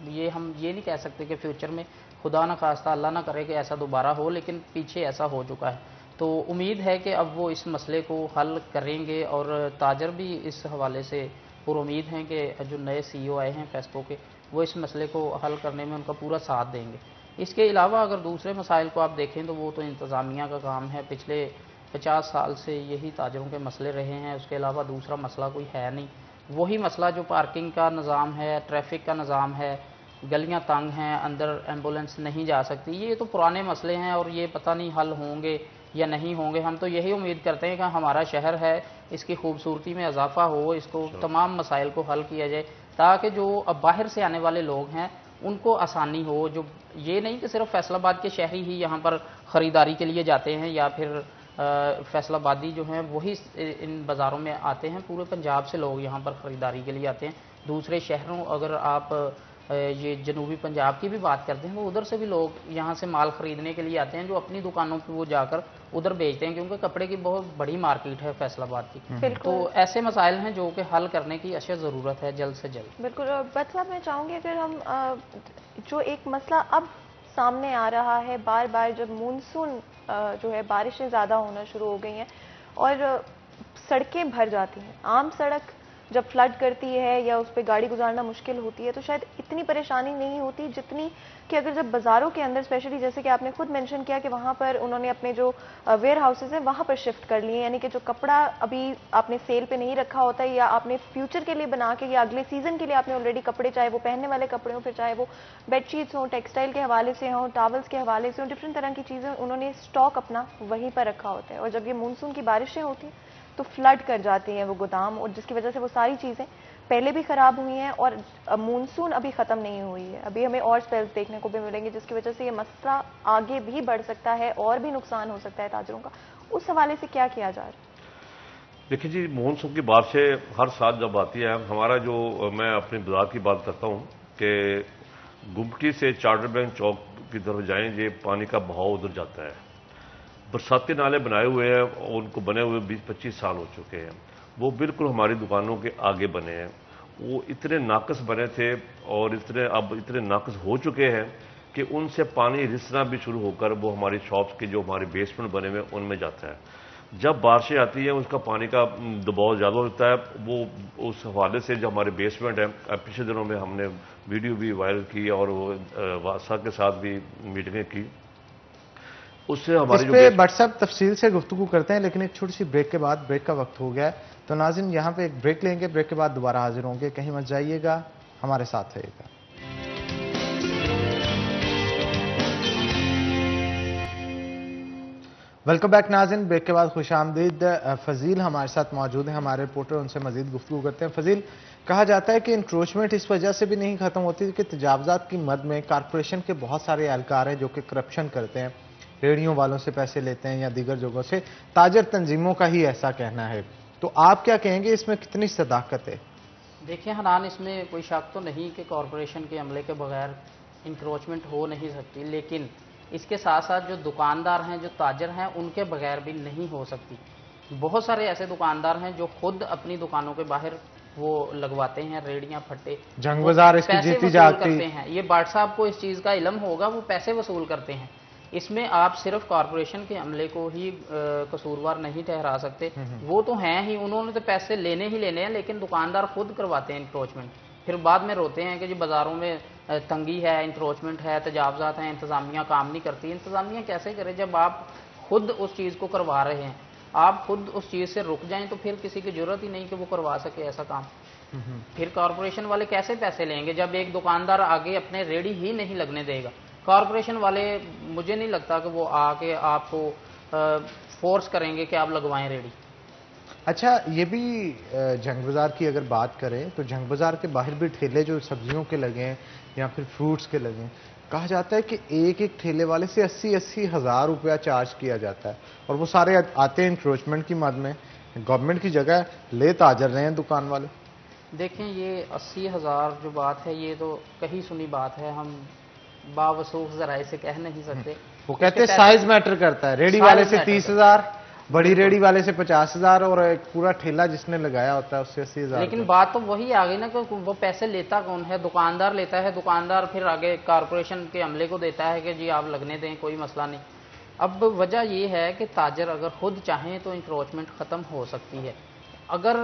یہ ہم یہ نہیں کہہ سکتے کہ فیوچر میں خدا نہ خواستہ اللہ نہ کرے کہ ایسا دوبارہ ہو، لیکن پیچھے ایسا ہو چکا ہے. تو امید ہے کہ اب وہ اس مسئلے کو حل کریں گے، اور تاجر بھی اس حوالے سے پر امید ہیں کہ جو نئے CEO آئے ہیں فیسکو کے وہ اس مسئلے کو حل کرنے میں ان کا پورا ساتھ دیں گے. اس کے علاوہ اگر دوسرے مسائل کو آپ دیکھیں تو وہ تو انتظامیہ کا کام ہے. پچھلے 50 سال سے یہی تاجروں کے مسئلے رہے ہیں، اس کے علاوہ دوسرا مسئلہ کوئی ہے نہیں. وہی مسئلہ جو پارکنگ کا نظام ہے، ٹریفک کا نظام ہے، گلیاں تنگ ہیں، اندر ایمبولینس نہیں جا سکتی، یہ تو پرانے مسئلے ہیں اور یہ پتہ نہیں حل ہوں گے یا نہیں ہوں گے. ہم تو یہی امید کرتے ہیں کہ ہمارا شہر ہے اس کی خوبصورتی میں اضافہ ہو، اس کو تمام مسائل کو حل کیا جائے تاکہ جو اب باہر سے آنے والے لوگ ہیں ان کو آسانی ہو. جو یہ نہیں کہ صرف فیصل آباد کے شہری ہی یہاں پر خریداری کے لیے جاتے ہیں یا پھر فیصل آبادی جو ہیں وہی ان بازاروں میں آتے ہیں، پورے پنجاب سے لوگ یہاں پر خریداری کے لیے آتے ہیں. دوسرے شہروں اگر آپ یہ جنوبی پنجاب کی بھی بات کرتے ہیں، وہ ادھر سے بھی لوگ یہاں سے مال خریدنے کے لیے آتے ہیں جو اپنی دکانوں پہ وہ جا کر ادھر بیچتے ہیں، کیونکہ کپڑے کی بہت بڑی مارکیٹ ہے فیصل آباد کی. تو ایسے مسائل ہیں جو کہ حل کرنے کی اشد ضرورت ہے جلد سے جلد. بالکل. اور بٹ صاحب میں چاہوں گی اگر ہم جو ایک مسئلہ اب سامنے آ رہا ہے بار بار جب مونسون جو ہے بارشیں زیادہ ہونا شروع ہو گئی ہیں اور سڑکیں بھر جاتی ہیں، عام سڑک جب فلڈ کرتی ہے یا اس پہ گاڑی گزارنا مشکل ہوتی ہے تو شاید اتنی پریشانی نہیں ہوتی جتنی کہ اگر جب بازاروں کے اندر اسپیشلی جیسے کہ آپ نے خود مینشن کیا کہ وہاں پر انہوں نے اپنے جو ویئر ہاؤسز ہیں وہاں پر شفٹ کر لیے، یعنی کہ جو کپڑا ابھی آپ نے سیل پہ نہیں رکھا ہوتا ہے یا آپ نے فیوچر کے لیے بنا کے یا اگلے سیزن کے لیے آپ نے آلریڈی کپڑے، چاہے وہ پہننے والے کپڑے ہوں، پھر چاہے وہ بیڈ شیٹس ہوں، ٹیکسٹائل کے حوالے سے ہوں، ٹاولس کے حوالے سے ہوں، ڈفرینٹ طرح کی چیزیں انہوں نے اسٹاک اپنا وہیں پر رکھا ہوتا ہے. اور جب یہ مونسون کی بارشیں ہوتی ہیں تو فلڈ کر جاتی ہیں وہ گودام، اور جس کی وجہ سے وہ ساری چیزیں پہلے بھی خراب ہوئی ہیں اور مونسون ابھی ختم نہیں ہوئی ہے. ابھی ہمیں اور اسپیلز دیکھنے کو بھی ملیں گے جس کی وجہ سے یہ مسئلہ آگے بھی بڑھ سکتا ہے اور بھی نقصان ہو سکتا ہے تاجروں کا. اس حوالے سے کیا کیا جا رہا ہے؟ دیکھیے جی، مونسون کی بارشیں ہر سال جب آتی ہے، ہمارا جو میں اپنے بازار کی بات کرتا ہوں کہ گمٹی سے چارٹر بینک چوک کی طرف جائیں، یہ پانی کا بہاؤ ادھر جاتا ہے. برساتی نالے بنائے ہوئے ہیں، ان کو بنے ہوئے 20-25 سال ہو چکے ہیں. وہ بالکل ہماری دکانوں کے آگے بنے ہیں. وہ اتنے ناقص بنے تھے اور اب اتنے ناقص ہو چکے ہیں کہ ان سے پانی رسنا بھی شروع ہو کر وہ ہماری شاپس کے جو ہمارے بیسمنٹ بنے ہوئے ان میں جاتا ہے. جب بارشیں آتی ہیں اس کا پانی کا دباؤ زیادہ ہوتا ہے. وہ اس حوالے سے جو ہمارے بیسمنٹ ہیں، پچھلے دنوں میں ہم نے ویڈیو بھی وائرل کی اور وہ واسا کے ساتھ بھی میٹنگیں کی. اس سے ہماری اس پہ بٹ صاحب تفصیل سے گفتگو کرتے ہیں، لیکن ایک چھوٹی سی بریک کے بعد، بریک کا وقت ہو گیا ہے تو ناظرین یہاں پہ ایک بریک لیں گے، بریک کے بعد دوبارہ حاضر ہوں گے. کہیں مت جائیے گا، ہمارے ساتھ رہیے گا. ویلکم بیک ناظرین، بریک کے بعد خوش آمدید. فضیل ہمارے ساتھ موجود ہیں، ہمارے رپورٹر، ان سے مزید گفتگو کرتے ہیں. فضیل، کہا جاتا ہے کہ انکروچمنٹ اس وجہ سے بھی نہیں ختم ہوتی کہ تجاوزات کی مد میں کارپوریشن کے بہت سارے اہلکار ہیں جو کہ کرپشن کرتے ہیں، ریڑھیوں والوں سے پیسے لیتے ہیں یا دیگر جگہوں سے، تاجر تنظیموں کا ہی ایسا کہنا ہے۔ تو آپ کیا کہیں گے، اس میں کتنی صداقت ہے؟ دیکھیں حنان، اس میں کوئی شک تو نہیں کہ کارپوریشن کے عملے کے بغیر انکروچمنٹ ہو نہیں سکتی، لیکن اس کے ساتھ ساتھ جو دکاندار ہیں، جو تاجر ہیں، ان کے بغیر بھی نہیں ہو سکتی۔ بہت سارے ایسے دکاندار ہیں جو خود اپنی دکانوں کے باہر وہ لگواتے ہیں ریڑیاں پھٹے، جنگ بازار اس کی پیسے جیتی وصول جاگتی کرتے ہیں۔ یہ بھٹ صاحب کو اس چیز کا علم ہوگا، وہ پیسے وصول کرتے ہیں۔ اس میں آپ صرف کارپوریشن کے عملے کو ہی قصوروار نہیں ٹھہرا سکتے، وہ تو ہیں ہی، انہوں نے تو پیسے لینے ہی لینے ہیں، لیکن دکاندار خود کرواتے ہیں انکروچمنٹ، پھر بعد میں روتے ہیں کہ جی بازاروں میں تنگی ہے، انکروچمنٹ ہے، تجاوزات ہیں، انتظامیہ کام نہیں کرتی۔ انتظامیہ کیسے کرے جب آپ خود اس چیز کو کروا رہے ہیں؟ آپ خود اس چیز سے رک جائیں تو پھر کسی کی ضرورت ہی نہیں کہ وہ کروا سکے ایسا کام۔ پھر کارپوریشن والے کیسے پیسے لیں گے جب ایک دکاندار آگے اپنے ریڑھی ہی نہیں لگنے دے گا؟ کارپوریشن والے مجھے نہیں لگتا کہ وہ آ کے آپ کو فورس کریں گے کہ آپ لگوائیں ریڑھی۔ اچھا، یہ بھی جنگ بازار کی اگر بات کریں تو جنگ بازار کے باہر بھی ٹھیلے جو سبزیوں کے لگے ہیں یا پھر فروٹس کے لگے ہیں، کہا جاتا ہے کہ ایک ایک ٹھیلے والے سے 80 ہزار روپیہ چارج کیا جاتا ہے، اور وہ سارے آتے ہیں انکروچمنٹ کی مد میں، گورنمنٹ کی جگہ لے تاجر رہے ہیں دکان والے۔ دیکھیں یہ 80 ہزار جو بات ہے یہ تو کہیں سنی بات ہے، ہم باوثوق ذرائع سے کہہ نہیں سکتے۔ وہ کہتے ہیں سائز میٹر کرتا ہے، ریڑھی والے سے 30 ہزار، بڑی ریڑھی والے سے 50 ہزار، اور ایک پورا ٹھیلا جس نے لگایا ہوتا ہے اس سے 80 ہزار۔ لیکن بات تو وہی آ گئی نا کہ وہ پیسے لیتا کون ہے؟ دکاندار لیتا ہے، دکاندار پھر آگے کارپوریشن کے عملے کو دیتا ہے کہ جی آپ لگنے دیں، کوئی مسئلہ نہیں۔ اب وجہ یہ ہے کہ تاجر اگر خود چاہیں تو انکروچمنٹ ختم ہو سکتی ہے، اگر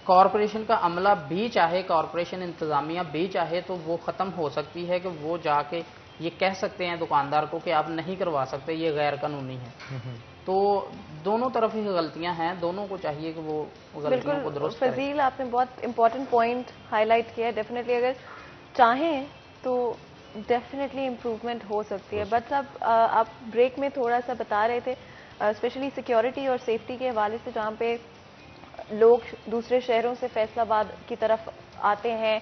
کارپوریشن کا عملہ بھی چاہے، کارپوریشن انتظامیہ بھی چاہے تو وہ ختم ہو سکتی ہے کہ وہ جا کے یہ کہہ سکتے ہیں دکاندار کو کہ آپ نہیں کروا سکتے، یہ غیر قانونی ہے۔ تو دونوں طرف ہی غلطیاں ہیں، دونوں کو چاہیے کہ وہ غلطیوں کو درست کریں۔ فضیل، آپ نے بہت امپورٹنٹ پوائنٹ ہائی لائٹ کیا ہے۔ ڈیفینیٹلی اگر چاہیں تو ڈیفینیٹلی امپروومنٹ ہو سکتی ہے، بٹ اب آپ بریک میں تھوڑا سا بتا رہے تھے اسپیشلی سیکیورٹی اور سیفٹی کے حوالے سے، جہاں پہ لوگ دوسرے شہروں سے فیصل آباد کی طرف آتے ہیں،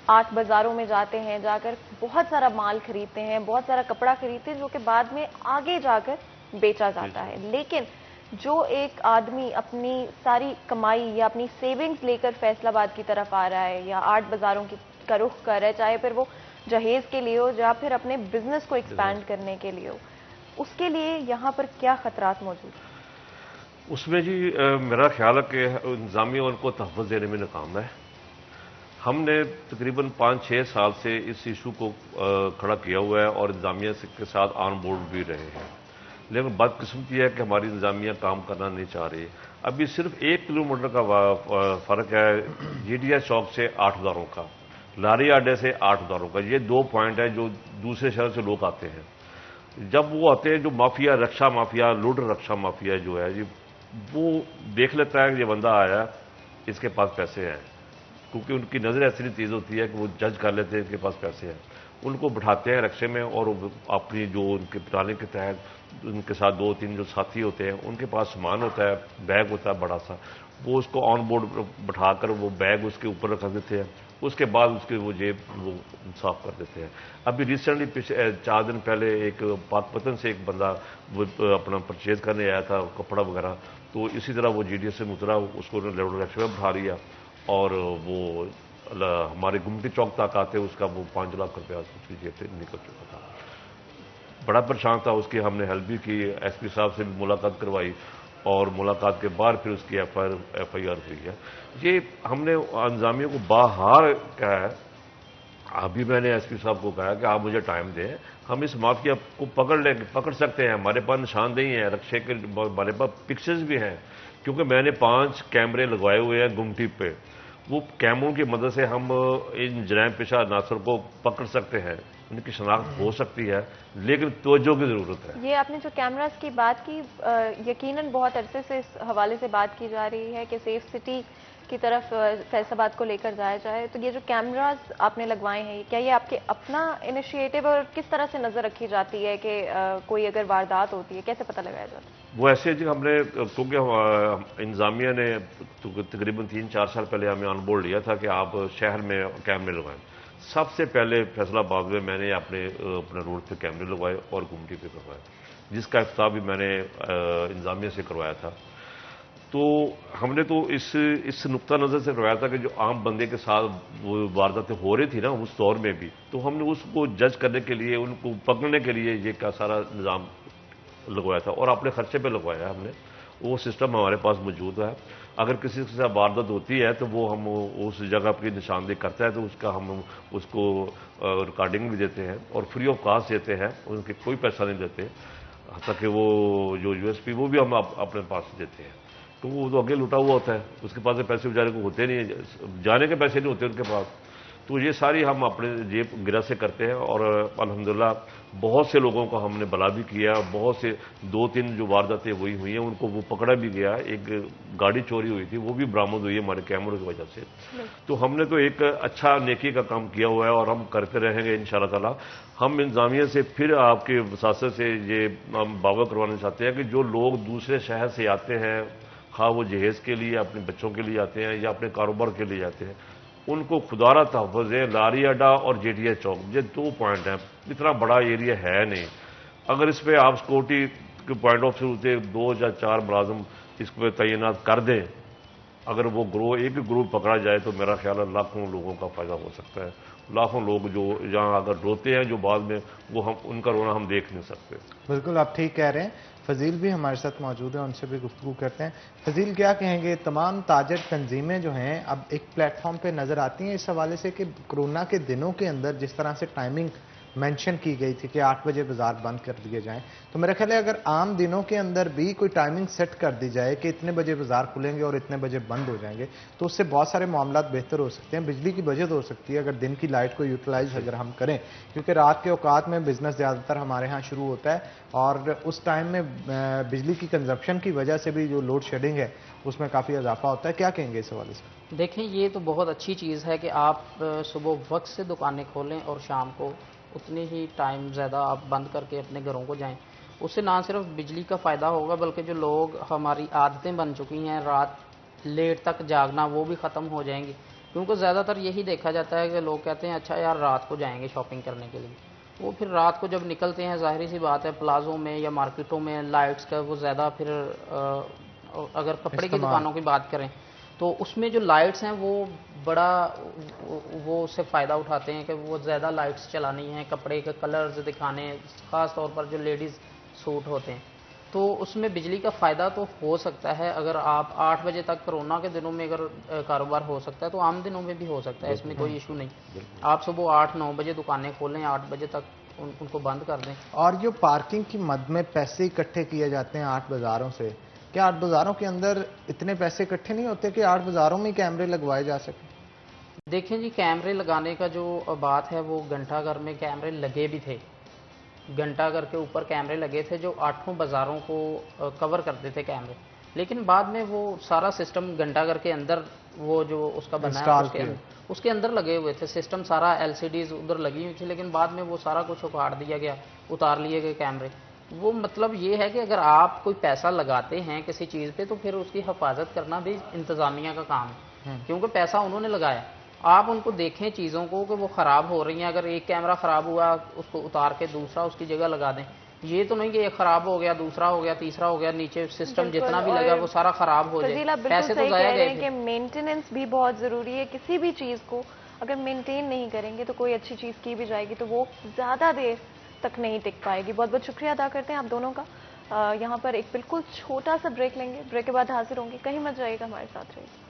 8 بازاروں میں جاتے ہیں، جا کر بہت سارا مال خریدتے ہیں، بہت سارا کپڑا خریدتے ہیں جو کہ بعد میں آگے جا کر بیچا جاتا ہے۔ لیکن جو ایک آدمی اپنی ساری کمائی یا اپنی سیونگز لے کر فیصل آباد کی طرف آ رہا ہے یا 8 بازاروں کا رخ کر رہا ہے، چاہے پھر وہ جہیز کے لیے ہو یا پھر اپنے بزنس کو ایکسپینڈ کرنے کے لیے ہو، اس کے لیے یہاں پر کیا خطرات موجود ہیں؟ اس میں جی میرا خیال ہے کہ انتظامیہ ان کو تحفظ دینے میں ناکام ہے۔ ہم نے تقریباً 5-6 سال سے اس ایشو کو کھڑا کیا ہوا ہے اور انتظامیہ کے ساتھ آن بورڈ بھی رہے ہیں، لیکن بدقسمتی ہے کہ ہماری انتظامیہ کام کرنا نہیں چاہ رہی۔ ابھی صرف 1 کلومیٹر کا فرق ہے جی ڈی ایس چوک سے 8 بازاروں کا، لاری اڈے سے 8 بازاروں کا۔ یہ 2 پوائنٹ ہیں جو دوسرے شہر سے لوگ آتے ہیں۔ جب وہ آتے ہیں جو مافیا، رکشا مافیا، لوڈر رکشا مافیا جو ہے جی، وہ دیکھ لیتا ہے کہ یہ بندہ آیا، اس کے پاس پیسے ہیں، کیونکہ ان کی نظر ایسی تیز ہوتی ہے کہ وہ جج کر لیتے ہیں اس کے پاس پیسے ہیں۔ ان کو بٹھاتے ہیں رکشے میں اور اپنی جو ان کے پرانے کے تحت ان کے ساتھ 2-3 جو ساتھی ہوتے ہیں، ان کے پاس سامان ہوتا ہے، بیگ ہوتا ہے بڑا سا، وہ اس کو آن بورڈ بٹھا کر وہ بیگ اس کے اوپر رکھ دیتے ہیں، اس کے بعد اس کے وہ جیب وہ صاف کر دیتے ہیں۔ ابھی ریسنٹلی 4 دن پہلے ایک پاک پتن سے ایک بندہ وہ اپنا پرچیز کرنے آیا تھا کپڑا وغیرہ، تو اسی طرح وہ جی ڈی ایس سے اترا، اس کو رکشے میں بٹھا لیا اور وہ ہمارے گمٹی چوک تک آتے اس کا وہ 5 لاکھ روپیہ اس کی جیب سے نکل چکا تھا۔ بڑا پریشان تھا، اس کی ہم نے ہیلپ بھی کی، ایس پی صاحب سے بھی ملاقات کروائی اور ملاقات کے بعد پھر اس کی ایف آئی آر ہوئی ہے۔ یہ ہم نے انتظامیہ کو باہر کہا ہے، ابھی میں نے ایس پی صاحب کو کہا کہ آپ مجھے ٹائم دیں، ہم اس مافیا کو پکڑ سکتے ہیں، ہمارے پاس نشاندہی ہے، رکشے کے ہمارے پاس پکچرز بھی ہیں، کیونکہ میں نے 5 کیمرے لگوائے ہوئے ہیں گمٹی پہ، وہ کیمروں کی مدد سے ہم ان جرائم پیشہ عناصر کو پکڑ سکتے ہیں، ان کی شناخت ہو سکتی ہے، لیکن توجہ کی ضرورت ہے۔ یہ آپ نے جو کیمراز کی بات کی، یقیناً بہت عرصے سے اس حوالے سے بات کی جا رہی ہے کہ سیف سٹی کی طرف فیصلات کو لے کر جایا جائے تو یہ جو کیمراز آپ نے لگوائے ہیں کیا یہ آپ کے اپنا انیشیٹو اور کس طرح سے نظر رکھی جاتی ہے کہ کوئی اگر واردات ہوتی ہے کیسے پتہ لگایا جاتا ہے؟ وہ ایسے جی ہم نے کیونکہ انتظامیہ نے تقریباً 3-4 سال پہلے ہمیں آن بورڈ لیا تھا کہ آپ شہر میں کیمرے لگوائیں. سب سے پہلے فیصل آباد میں نے اپنے روڈ پہ کیمرے لگوائے اور گمٹی پہ کروائے، جس کا افتتاح بھی میں نے انتظامیہ سے کروایا تھا. تو ہم نے تو اس نقطہ نظر سے کروایا تھا کہ جو عام بندے کے ساتھ وہ وارداتیں ہو رہی تھی نا اس دور میں بھی، تو ہم نے اس کو جج کرنے کے لیے، ان کو پکڑنے کے لیے یہ کا سارا نظام لگوایا تھا اور اپنے خرچے پہ لگوایا ہم نے. وہ سسٹم ہمارے پاس موجود ہے. اگر کسی کے ساتھ واردات ہوتی ہے تو وہ ہم اس جگہ کی نشاندہی کرتا ہے تو اس کا ہم اس کو ریکارڈنگ بھی دیتے ہیں اور فری آف کاسٹ دیتے ہیں، ان کے کوئی پیسہ نہیں دیتے. حتیٰ کہ وہ جو یو ایس پی وہ بھی ہم اپنے پاس دیتے ہیں. تو وہ تو آگے لٹا ہوا ہوتا ہے، اس کے پاس پیسے بیچارے کو ہوتے نہیں ہیں، جانے کے پیسے نہیں ہوتے ان کے پاس. تو یہ ساری ہم اپنے جیب گرہ سے کرتے ہیں اور الحمدللہ بہت سے لوگوں کو ہم نے بلا بھی کیا. بہت سے 2-3 جو وارداتیں وہی ہوئی ہیں ان کو وہ پکڑا بھی گیا. ایک گاڑی چوری ہوئی تھی وہ بھی برآمد ہوئی ہے ہمارے کیمروں کی وجہ سے. تو ہم نے تو ایک اچھا نیکی کا کام کیا ہوا ہے اور ہم کرتے رہیں گے انشاءاللہ تعالی. ہم انتظامیہ سے پھر آپ کے وساطت سے یہ ہم باور کروانا چاہتے ہیں کہ جو لوگ دوسرے شہر سے آتے ہیں، خواہ وہ جہیز کے لیے اپنے بچوں کے لیے آتے ہیں یا اپنے کاروبار کے لیے آتے ہیں، ان کو خدارہ تحفظ ہے. لاری اڈا اور جے ٹی ایس چوک یہ 2 پوائنٹ ہیں، اتنا بڑا ایریا ہے نہیں. اگر اس پہ آپ سیکورٹی کے پوائنٹ آف ویو سے 2 یا 4 ملازم اس پہ تعینات کر دیں، اگر وہ ایک گروپ پکڑا جائے تو میرا خیال ہے لاکھوں لوگوں کا فائدہ ہو سکتا ہے. لاکھوں لوگ جو یہاں اگر روتے ہیں جو بعد میں وہ ان کا رونا ہم دیکھ نہیں سکتے. بالکل آپ ٹھیک کہہ رہے ہیں. فضیل بھی ہمارے ساتھ موجود ہیں، ان سے بھی گفتگو کرتے ہیں. فضیل کیا کہیں گے، تمام تاجر تنظیمیں جو ہیں اب ایک پلیٹ فارم پہ نظر آتی ہیں اس حوالے سے کہ کرونا کے دنوں کے اندر جس طرح سے ٹائمنگ مینشن کی گئی تھی کہ 8 بجے بازار بند کر دیے جائیں، تو میرا خیال ہے اگر عام دنوں کے اندر بھی کوئی ٹائمنگ سیٹ کر دی جائے کہ اتنے بجے بازار کھلیں گے اور اتنے بجے بند ہو جائیں گے تو اس سے بہت سارے معاملات بہتر ہو سکتے ہیں. بجلی کی بچت ہو سکتی ہے اگر دن کی لائٹ کو یوٹیلائز اگر ہم کریں، کیونکہ رات کے اوقات میں بزنس زیادہ تر ہمارے ہاں شروع ہوتا ہے اور اس ٹائم میں بجلی کی کنزمپشن کی وجہ سے بھی جو لوڈ شیڈنگ ہے اس میں کافی اضافہ ہوتا ہے. کیا کہیں گے اس حوالے سے؟ دیکھیں یہ تو بہت اچھی چیز ہے کہ آپ صبح وقت سے دکانیں کھولیں اور شام کو اتنے ہی ٹائم زیادہ آپ بند کر کے اپنے گھروں کو جائیں. اس سے نہ صرف بجلی کا فائدہ ہوگا بلکہ جو لوگ ہماری عادتیں بن چکی ہیں رات لیٹ تک جاگنا وہ بھی ختم ہو جائیں گی. کیونکہ زیادہ تر یہی دیکھا جاتا ہے کہ لوگ کہتے ہیں اچھا یار رات کو جائیں گے شاپنگ کرنے کے لیے. وہ پھر رات کو جب نکلتے ہیں ظاہری سی بات ہے پلازوں میں یا مارکیٹوں میں لائٹس کا وہ زیادہ پھر اگر کپڑے کی دکانوں کی بات کریں تو اس میں جو لائٹس ہیں وہ بڑا وہ اس سے فائدہ اٹھاتے ہیں کہ وہ زیادہ لائٹس چلانی ہیں، کپڑے کے کلرز دکھانے، خاص طور پر جو لیڈیز سوٹ ہوتے ہیں. تو اس میں بجلی کا فائدہ تو ہو سکتا ہے. اگر آپ 8 بجے تک کرونا کے دنوں میں اگر کاروبار ہو سکتا ہے تو عام دنوں میں بھی ہو سکتا ہے، اس میں کوئی ایشو نہیں. آپ صبح 8-9 بجے دکانیں کھولیں، 8 بجے تک ان کو بند کر دیں. اور جو پارکنگ کی مد میں پیسے اکٹھے کیے جاتے ہیں 8 بازاروں سے، کیا 8 بازاروں کے اندر اتنے پیسے اکٹھے نہیں ہوتے کہ 8 بازاروں میں کیمرے لگوائے جا سکیں؟ دیکھیں جی کیمرے لگانے کا جو بات ہے وہ گھنٹہ گھر میں کیمرے لگے بھی تھے. گھنٹہ گھر کے اوپر کیمرے لگے تھے جو 8 بازاروں کو کور کرتے تھے کیمرے. لیکن بعد میں وہ سارا سسٹم گھنٹہ گھر کے اندر وہ جو اس کا بنا ہے اس کے اندر لگے ہوئے تھے سسٹم سارا، ایل سی ڈیز ادھر لگی ہوئی تھی. لیکن بعد میں وہ سارا کچھ اکھاڑ دیا گیا، اتار لیے گئے کیمرے. وہ مطلب یہ ہے کہ اگر آپ کوئی پیسہ لگاتے ہیں کسی چیز پہ تو پھر اس کی حفاظت کرنا بھی انتظامیہ کا کام ہے، کیونکہ پیسہ انہوں نے لگایا. آپ ان کو دیکھیں چیزوں کو کہ وہ خراب ہو رہی ہیں. اگر ایک کیمرہ خراب ہوا اس کو اتار کے دوسرا اس کی جگہ لگا دیں. یہ تو نہیں کہ ایک خراب ہو گیا دوسرا ہو گیا تیسرا ہو گیا، نیچے سسٹم جتنا بھی لگا وہ سارا خراب ہو جائے. پیسے تو ضائع گئے کہ مینٹیننس بھی بہت ضروری ہے. کسی بھی چیز کو اگر مینٹین نہیں کریں گے تو کوئی اچھی چیز کی بھی جائے گی تو وہ زیادہ دیر تک نہیں ٹک پائے گی. بہت بہت شکریہ ادا کرتے ہیں آپ دونوں کا. یہاں پر ایک بالکل چھوٹا سا بریک لیں گے، بریک کے بعد حاضر ہوں گے. کہیں مت جائے گا، ہمارے ساتھ رہیے.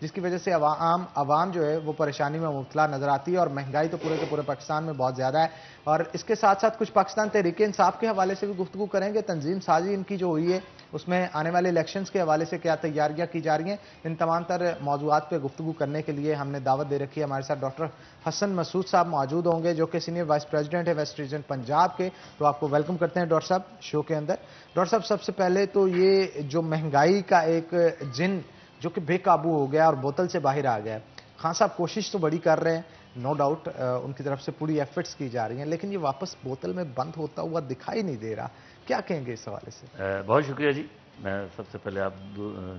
جس کی وجہ سے عوام جو ہے وہ پریشانی میں مبتلا نظر آتی ہے، اور مہنگائی تو پورے کے پورے پاکستان میں بہت زیادہ ہے۔ اور اس کے ساتھ ساتھ کچھ پاکستان تحریک انصاف کے حوالے سے بھی گفتگو کریں گے، تنظیم سازی ان کی جو ہوئی ہے اس میں آنے والے الیکشنز کے حوالے سے کیا تیاریاں کی جا رہی ہیں، ان تمام تر موضوعات پہ گفتگو کرنے کے لیے ہم نے دعوت دے رکھی ہے۔ ہمارے ساتھ ڈاکٹر حسن مسعود صاحب موجود ہوں گے جو کہ سینئر وائس پریزیڈنٹ ہے ویسٹ ریجن پنجاب کے، تو آپ کو ویلکم کرتے ہیں ڈاکٹر صاحب شو کے اندر۔ ڈاکٹر صاحب سب سے پہلے تو یہ جو مہنگائی کا ایک جن جو کہ بے قابو ہو گیا اور بوتل سے باہر آ گیا ہے، خان صاحب کوشش تو بڑی کر رہے ہیں، نو ڈاؤٹ ان کی طرف سے پوری ایفرٹس کی جا رہی ہیں، لیکن یہ واپس بوتل میں بند ہوتا ہوا دکھائی نہیں دے رہا، کیا کہیں گے اس حوالے سے؟ بہت شکریہ جی، میں سب سے پہلے آپ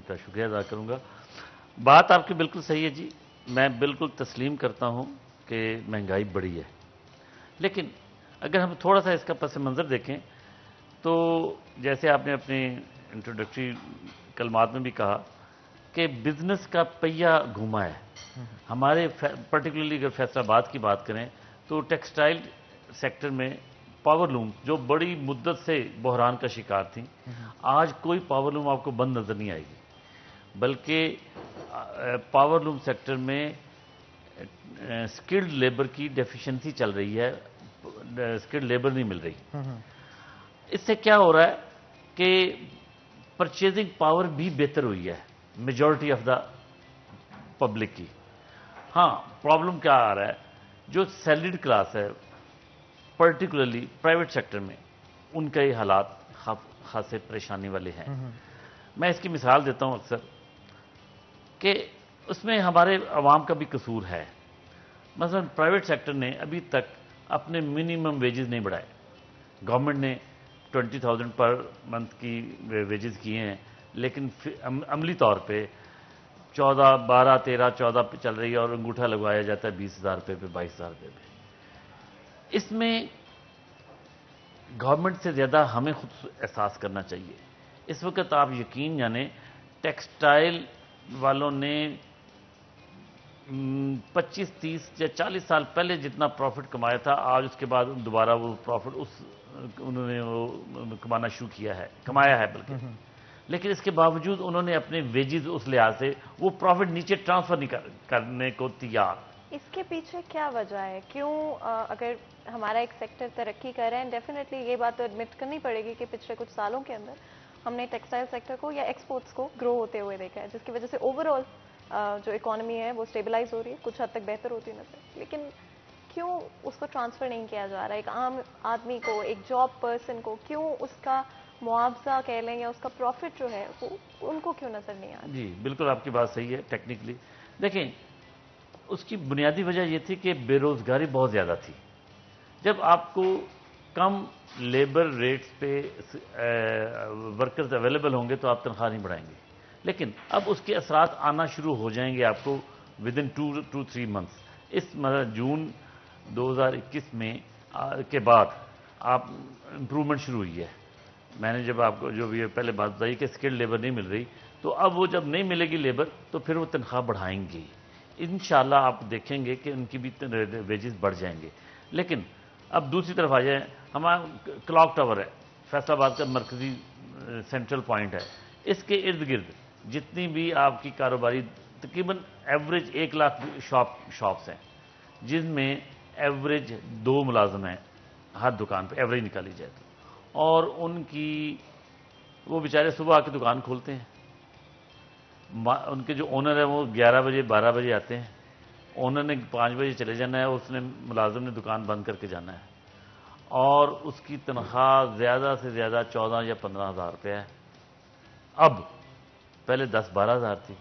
کا شکریہ ادا کروں گا۔ بات آپ کی بالکل صحیح ہے جی، میں بالکل تسلیم کرتا ہوں کہ مہنگائی بڑی ہے، لیکن اگر ہم تھوڑا سا اس کا پس منظر دیکھیں تو جیسے آپ نے اپنے انٹروڈکٹری کلمات میں بھی کہا کہ بزنس کا پہیہ گھوما ہے۔ ہمارے پرٹیکولرلی اگر فیصل آباد کی بات کریں تو ٹیکسٹائل سیکٹر میں پاور لوم جو بڑی مدت سے بحران کا شکار تھیں، آج کوئی پاور لوم آپ کو بند نظر نہیں آئے گی، بلکہ پاور لوم سیکٹر میں سکلڈ لیبر کی ڈیفیشنسی چل رہی ہے، سکلڈ لیبر نہیں مل رہی۔ اس سے کیا ہو رہا ہے کہ پرچیزنگ پاور بھی بہتر ہوئی ہے میجورٹی آف دا پبلک کی۔ ہاں، پرابلم کیا آ رہا ہے، جو سیلریڈ کلاس ہے پرٹیکولرلی پرائیویٹ سیکٹر میں، ان کے حالات خاصے پریشانی والے ہیں۔ میں اس کی مثال دیتا ہوں اکثر کہ اس میں ہمارے عوام کا بھی قصور ہے۔ مثلا پرائیویٹ سیکٹر نے ابھی تک اپنے منیمم ویجز نہیں بڑھائے، گورنمنٹ نے 20,000 پر منتھ کی ویجز کیے ہیں، لیکن عملی طور پہ 14، 12، 13، 14 پہ چل رہی ہے، اور انگوٹھا لگوایا جاتا ہے 20,000 روپے پہ، 22,000 روپے پہ۔ اس میں گورنمنٹ سے زیادہ ہمیں خود احساس کرنا چاہیے۔ اس وقت آپ یقین جانیں ٹیکسٹائل والوں نے 25، 30 یا 40 سال پہلے جتنا پروفٹ کمایا تھا، آج اس کے بعد دوبارہ وہ پروفٹ انہوں نے وہ کمایا ہے بلکہ، لیکن اس کے باوجود انہوں نے اپنے ویجز اس لحاظ سے وہ پروفٹ نیچے ٹرانسفر نہیں کرنے کو تیار۔ اس کے پیچھے کیا وجہ ہے؟ کیوں اگر ہمارا ایک سیکٹر ترقی کر رہے ہیں، ڈیفینیٹلی یہ بات تو ایڈمٹ کرنی پڑے گی کہ پچھلے کچھ سالوں کے اندر ہم نے ٹیکسٹائل سیکٹر کو یا ایکسپورٹس کو گرو ہوتے ہوئے دیکھا ہے، جس کی وجہ سے اوور آل جو اکانومی ہے وہ اسٹیبلائز ہو رہی ہے، کچھ حد تک بہتر ہوتی نظر، لیکن کیوں اس کو ٹرانسفر نہیں کیا جا رہا؟ ایک عام آدمی کو، ایک جاب پرسن کو کیوں اس کا معاوضہ کہہ لیں یا اس کا پروفٹ جو ہے وہ ان کو کیوں نظر نہیں آ رہا؟ جی بالکل آپ کی بات صحیح ہے ٹیکنیکلی۔ دیکھیں اس کی بنیادی وجہ یہ تھی کہ بے روزگاری بہت زیادہ تھی۔ جب آپ کو کم لیبر ریٹس پہ ورکرز اویلیبل ہوں گے تو آپ تنخواہ نہیں بڑھائیں گے، لیکن اب اس کے اثرات آنا شروع ہو جائیں گے آپ کو ودن 2-3 منتھس۔ اس جون 2021 میں کے بعد آپ امپرومنٹ شروع ہوئی ہے۔ میں نے جب آپ کو جو بھی پہلے بات بتائی کہ اسکلڈ لیبر نہیں مل رہی، تو اب وہ جب نہیں ملے گی لیبر تو پھر وہ تنخواہ بڑھائیں گے، انشاءاللہ آپ دیکھیں گے کہ ان کی بھی ویجز بڑھ جائیں گے۔ لیکن اب دوسری طرف آ جائیں، ہمارا کلاک ٹاور ہے فیصل آباد کا مرکزی سینٹرل پوائنٹ ہے، اس کے ارد گرد جتنی بھی آپ کی کاروباری تقریباً ایوریج 1 لاکھ شاپس ہیں، جن میں ایوریج 2 ملازم ہیں ہر دکان پہ، ایوریج نکالی جائے تو، اور ان کی وہ بیچارے صبح آ کے دکان کھولتے ہیں، ان کے جو اونر ہیں وہ 11 بجے 12 بجے آتے ہیں، اونر نے 5 بجے چلے جانا ہے، اس نے ملازم نے دکان بند کر کے جانا ہے، اور اس کی تنخواہ زیادہ سے زیادہ 14 یا 15,000 روپے ہے۔ اب پہلے 10-12 ہزار تھی،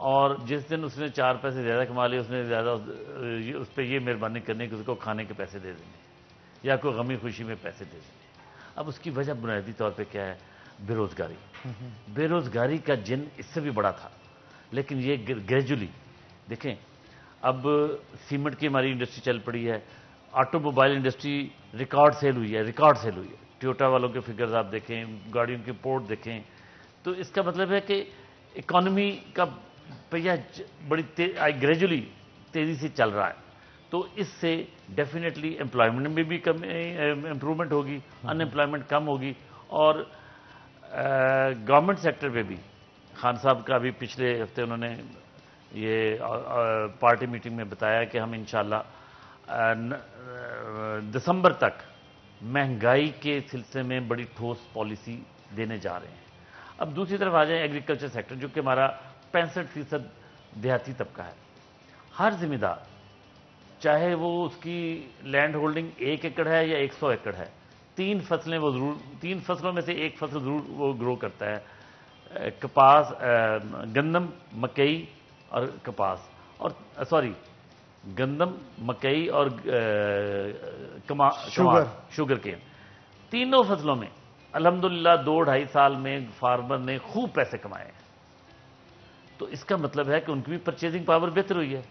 اور جس دن اس نے 4 پیسے زیادہ کما لیے، اس نے زیادہ اس پہ یہ مہربانی کرنی کہ اس کو کھانے کے پیسے دے دیں گے یا کوئی غمی خوشی میں پیسے دے دیں گے۔ اب اس کی وجہ بنیادی طور پہ کیا ہے؟ بے روزگاری۔ بے روزگاری کا جن اس سے بھی بڑا تھا، لیکن یہ گریجولی دیکھیں، اب سیمنٹ کی ہماری انڈسٹری چل پڑی ہے، automobile industry record sale ہوئی ہے، ٹویوٹا والوں کے فگرز آپ دیکھیں، گاڑیوں کے پورٹ دیکھیں، تو اس کا مطلب ہے کہ اکانومی کا پہیہ بڑی گریجولی تیزی سے چل رہا ہے، تو اس سے ڈیفینیٹلی امپلائمنٹ میں بھی امپرومنٹ ہوگی، ان امپلائمنٹ کم ہوگی، اور گورنمنٹ سیکٹر پہ بھی خان صاحب کا بھی پچھلے ہفتے انہوں نے یہ پارٹی میٹنگ میں بتایا کہ ہم انشاءاللہ دسمبر تک مہنگائی کے سلسلے میں بڑی ٹھوس پالیسی دینے جا رہے ہیں. اب دوسری طرف آ جائیں ایگریکلچر سیکٹر جو کہ ہمارا 65% دیہاتی طبقہ ہے. ہر ذمہ دار چاہے وہ اس کی لینڈ ہولڈنگ 1 ایکڑ ہے یا 100 ایکڑ ہے, 3 فصلیں وہ ضرور 3 فصلوں میں سے ایک فصل ضرور وہ گرو کرتا ہے, کپاس, گندم, مکئی اور کپاس, اور گندم, مکئی اور شوگر کین. تینوں فصلوں میں الحمدللہ 2-2.5 سال میں فارمر نے خوب پیسے کمائے ہیں. تو اس کا مطلب ہے کہ ان کی بھی پرچیزنگ پاور بہتر ہوئی ہے.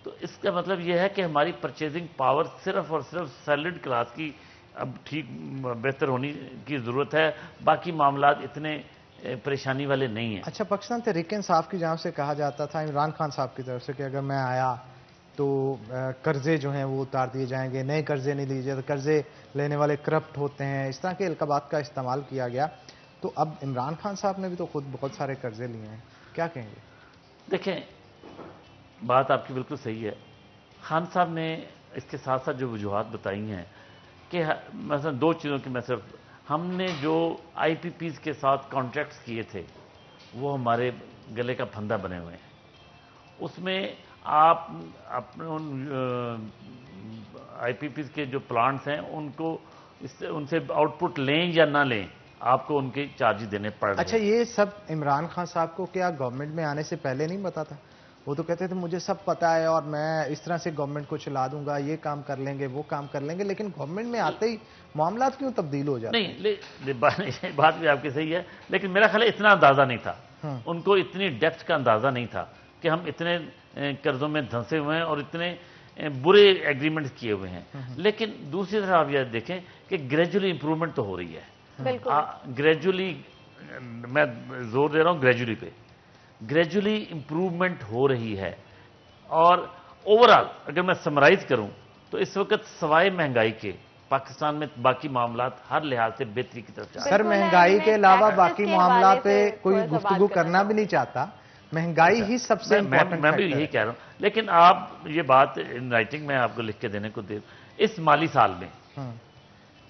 تو اس کا مطلب یہ ہے کہ ہماری پرچیزنگ پاور صرف اور صرف سیلڈ کلاس کی اب ٹھیک بہتر ہونے کی ضرورت ہے, باقی معاملات اتنے پریشانی والے نہیں ہیں. اچھا, پاکستان تحریک انصاف کی جانب سے کہا جاتا تھا عمران خان صاحب کی طرف سے کہ اگر میں آیا تو قرضے جو ہیں وہ اتار دیے جائیں گے, نئے قرضے نہیں لیے جاتے, قرضے لینے والے کرپٹ ہوتے ہیں, اس طرح کے القابات کا استعمال کیا گیا. تو اب عمران خان صاحب نے بھی تو خود بہت سارے قرضے لیے ہیں, کیا کہیں گے؟ دیکھیں, بات آپ کی بالکل صحیح ہے. خان صاحب نے اس کے ساتھ ساتھ جو وجوہات بتائی ہیں کہ مثلا 2 چیزوں کی میں صرف, ہم نے جو آئی پی پیز کے ساتھ کانٹریکٹس کیے تھے وہ ہمارے گلے کا پھندا بنے ہوئے ہیں. اس میں آپ اپنے آئی پی پیز کے جو پلانٹس ہیں ان سے آؤٹ پٹ لیں یا نہ لیں, آپ کو ان کے چارجز دینے پڑ رہے ہیں. اچھا, یہ سب عمران خان صاحب کو کیا گورنمنٹ میں آنے سے پہلے نہیں پتا تھا؟ وہ تو کہتے تھے مجھے سب پتا ہے اور میں اس طرح سے گورنمنٹ کو چلا دوں گا, یہ کام کر لیں گے, وہ کام کر لیں گے, لیکن گورنمنٹ میں آتے ہی معاملات کیوں تبدیل ہو جاتے ہیں؟ نہیں, بات بھی آپ کی صحیح ہے, لیکن میرا خیال اتنا اندازہ نہیں تھا, ان کو اتنی ڈیپتھ کا اندازہ نہیں تھا کہ ہم اتنے قرضوں میں دھنسے ہوئے ہیں اور اتنے برے ایگریمنٹ کیے ہوئے ہیں. لیکن دوسری طرف آپ یہ دیکھیں کہ گریجولی امپرومنٹ تو ہو رہی ہے. گریجولی, میں زور دے رہا ہوں گریجولی پہ, گریجولی امپروومنٹ ہو رہی ہے. اور اوورآل اگر میں سمرائز کروں تو اس وقت سوائے مہنگائی کے پاکستان میں باقی معاملات ہر لحاظ سے بہتری کی طرف جا رہے ہیں. سر, مہنگائی کے علاوہ باقی معاملات پہ کوئی گفتگو کرنا بھی نہیں چاہتا, مہنگائی ہی سب سے امپورٹنٹ. میں بھی یہی کہہ رہا ہوں, لیکن آپ یہ بات ان رائٹنگ میں آپ کو لکھ کے دینے کو دے, اس مالی سال میں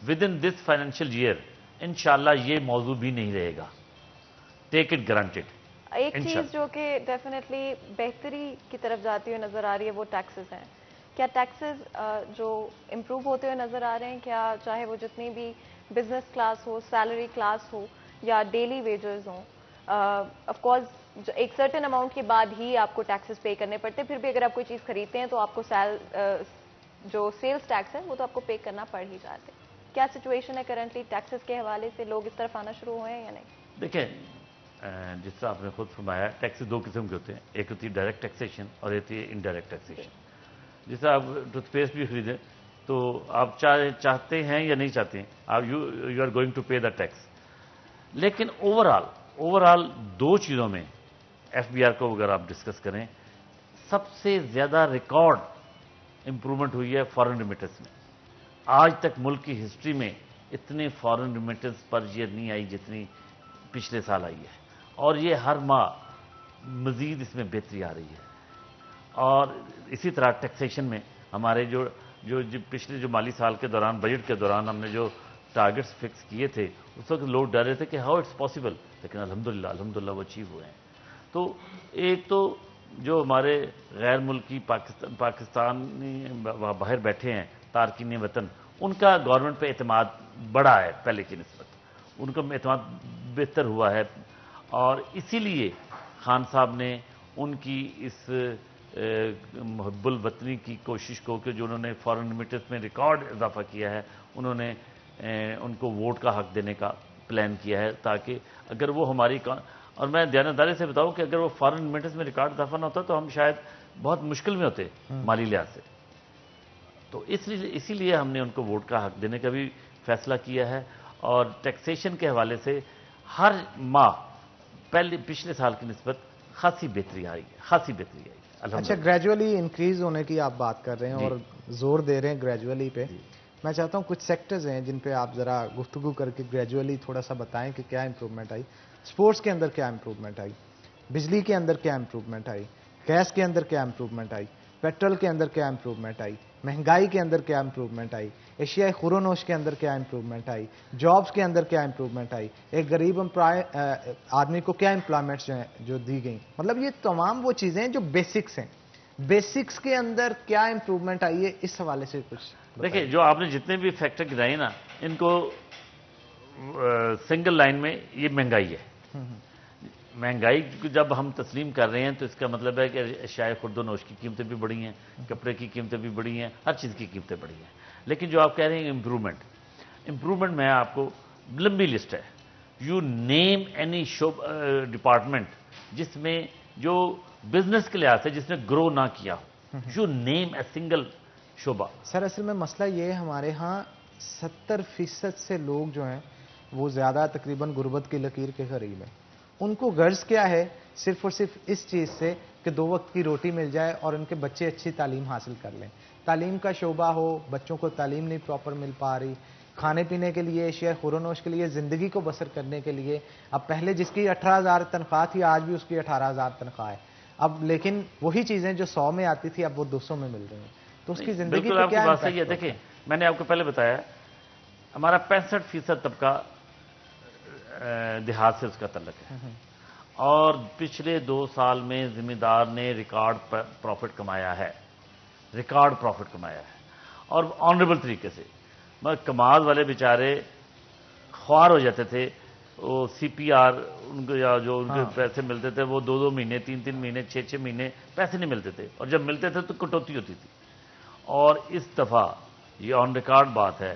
within this financial year انشاءاللہ یہ موضوع بھی نہیں رہے گا. Take it granted. ایک چیز جو کہ ڈیفینیٹلی بہتری کی طرف جاتی ہوئی نظر آ رہی ہے وہ ٹیکسز ہیں. کیا ٹیکسز جو امپروو ہوتے ہوئے نظر آ رہے ہیں؟ کیا چاہے وہ جتنی بھی بزنس کلاس ہو, سیلری کلاس ہو یا ڈیلی ویجز ہوں, آف کورس ایک سرٹن اماؤنٹ کے بعد ہی آپ کو ٹیکسز پے کرنے پڑتے ہیں, پھر بھی اگر آپ کوئی چیز خریدتے ہیں تو آپ کو جو سیلز ٹیکس ہے وہ تو آپ کو پے کرنا پڑ ہی جاتے ہیں. کیا سچویشن ہے کرنٹلی ٹیکسز کے حوالے سے؟ لوگ اس طرف آنا شروع ہوئے ہیں یا نہیں؟ دیکھیں, جس طرح آپ نے خود فرمایا, ٹیکسز 2 قسم کے ہوتے ہیں, ایک ہوتی ہے ڈائریکٹ ٹیکسیشن اور ایک ہوتی ہے انڈائریکٹ ٹیکسیشن. جس طرح آپ ٹوتھ پیسٹ بھی خریدیں تو آپ چاہتے ہیں یا نہیں چاہتے ہیں, آپ you are going to pay the tax. لیکن اوورآل 2 چیزوں میں ایف بی آر کو اگر آپ ڈسکس کریں, سب سے زیادہ ریکارڈ امپرومنٹ ہوئی ہے فارن ریمیٹنس میں. آج تک ملک کی ہسٹری میں اتنے فارن ریمیٹنس پر ایئر نہیں آئی جتنی پچھلے سال آئی ہے, اور یہ ہر ماہ مزید اس میں بہتری آ رہی ہے. اور اسی طرح ٹیکسیشن میں ہمارے جو پچھلے جو مالی سال کے دوران, بجٹ کے دوران ہم نے جو ٹارگٹس فکس کیے تھے, اس وقت لوگ ڈر رہے تھے کہ ہاؤ اٹس پاسبل, لیکن الحمدللہ وہ اچیو ہوئے ہیں. تو ایک تو جو ہمارے غیر ملکی پاکستانی باہر بیٹھے ہیں تارکین وطن, ان کا گورنمنٹ پہ اعتماد بڑھا ہے پہلے کی نسبت, ان کا اعتماد بہتر ہوا ہے. اور اسی لیے خان صاحب نے ان کی اس محب الوطنی کی کوشش کو, کہ جو انہوں نے فارن ریمیٹنس میں ریکارڈ اضافہ کیا ہے, انہوں نے ان کو ووٹ کا حق دینے کا پلان کیا ہے, تاکہ اگر وہ ہماری, اور میں دیانتداری سے بتاؤں کہ اگر وہ فارن ریمیٹنس میں ریکارڈ اضافہ نہ ہوتا تو ہم شاید بہت مشکل میں ہوتے مالی لحاظ سے. تو اسی لیے ہم نے ان کو ووٹ کا حق دینے کا بھی فیصلہ کیا ہے. اور ٹیکسیشن کے حوالے سے ہر ماہ پچھلے سال کی نسبت خاصی بہتری آئی اچھا, گریجولی انکریز ہونے کی آپ بات کر رہے ہیں اور زور دے رہے ہیں گریجولی پہ, میں چاہتا ہوں کچھ سیکٹرز ہیں جن پہ آپ ذرا گفتگو کر کے گریجولی تھوڑا سا بتائیں کہ کیا امپرومنٹ آئی. اسپورٹس کے اندر کیا امپرومنٹ آئی, بجلی کے اندر کیا امپرومنٹ آئی, گیس کے اندر کیا امپرومنٹ آئی, پیٹرول کے اندر کیا امپرومنٹ آئی, مہنگائی کے اندر کیا امپرومنٹ آئی, ایشیائی خورونوش کے اندر کیا امپرومنٹ آئی, جابس کے اندر کیا امپرومنٹ آئی, ایک غریب آدمی کو کیا امپلائمنٹس جو دی گئیں. مطلب یہ تمام وہ چیزیں ہیں جو بیسکس ہیں. بیسکس کے اندر کیا امپرومنٹ آئی ہے, اس حوالے سے کچھ دیکھیں جو آپ نے جتنے بھی فیکٹر گرائے نا ان کو سنگل لائن میں یہ مہنگائی ہے. مہنگائی کو جب ہم تسلیم کر رہے ہیں تو اس کا مطلب ہے کہ اشیاء خرد و نوش کی قیمتیں بھی بڑھی ہیں, کپڑے کی قیمتیں بھی بڑھی ہیں, ہر چیز کی قیمتیں بڑھی ہیں. لیکن جو آپ کہہ رہے ہیں امپرومنٹ میں آپ کو لمبی لسٹ ہے. یو نیم اینی ڈپارٹمنٹ جس میں جو بزنس کے لحاظ سے جس نے گرو نہ کیا ہو, یو نیم اے سنگل شعبہ. سر اصل میں مسئلہ یہ ہے ہمارے ہاں 70% سے لوگ جو ہیں وہ زیادہ تقریباً غربت کی لکیر کے قریب ہیں. ان کو غرض کیا ہے صرف اور صرف اس چیز سے کہ 2 وقت کی روٹی مل جائے اور ان کے بچے اچھی تعلیم حاصل کر لیں. تعلیم کا شعبہ ہو, بچوں کو تعلیم نہیں پراپر مل پا رہی, کھانے پینے کے لیے, اشیاء خورونوش کے لیے, زندگی کو بسر کرنے کے لیے. اب پہلے جس کی 18,000 تنخواہ تھی آج بھی اس کی 18,000 تنخواہ ہے. اب لیکن وہی چیزیں جو 100 میں آتی تھی اب وہ 200 میں مل رہی ہیں. تو اس کی زندگی بالکل آپ کی کیا بات صحیح ہے. دیکھیں میں نے آپ کو پہلے بتایا ہمارا 65% طبقہ دیہات سے اس کا تعلق ہے, اور پچھلے 2 سال میں ذمہ دار نے ریکارڈ پروفٹ کمایا ہے, اور آنریبل طریقے سے. کمال والے بیچارے خوار ہو جاتے تھے, وہ سی پی آر ان کو یا جو ان کے پیسے ملتے تھے وہ 2 مہینے 3 مہینے 6 مہینے پیسے نہیں ملتے تھے, اور جب ملتے تھے تو کٹوتی ہوتی تھی. اور اس دفعہ یہ آن ریکارڈ بات ہے,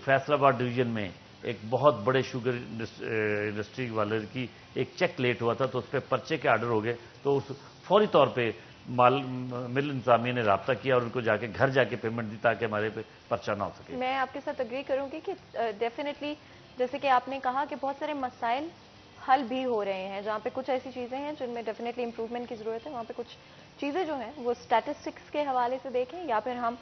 فیصل آباد ڈویژن میں ایک بہت بڑے شوگر انڈسٹری والے کی ایک چیک لیٹ ہوا تھا تو اس پہ پرچے کے آرڈر ہو گئے, تو اس فوری طور پہ مل انتظامیہ نے رابطہ کیا اور ان کو گھر جا کے پیمنٹ دی تاکہ ہمارے پہ پرچہ نہ ہو سکے. میں آپ کے ساتھ اگری کروں گی کہ ڈیفینیٹلی جیسے کہ آپ نے کہا کہ بہت سارے مسائل حل بھی ہو رہے ہیں, جہاں پہ کچھ ایسی چیزیں ہیں جن میں ڈیفینیٹلی امپروومنٹ کی ضرورت ہے, وہاں پہ کچھ چیزیں جو ہیں وہ اسٹیٹسٹکس کے حوالے سے دیکھیں یا پھر ہم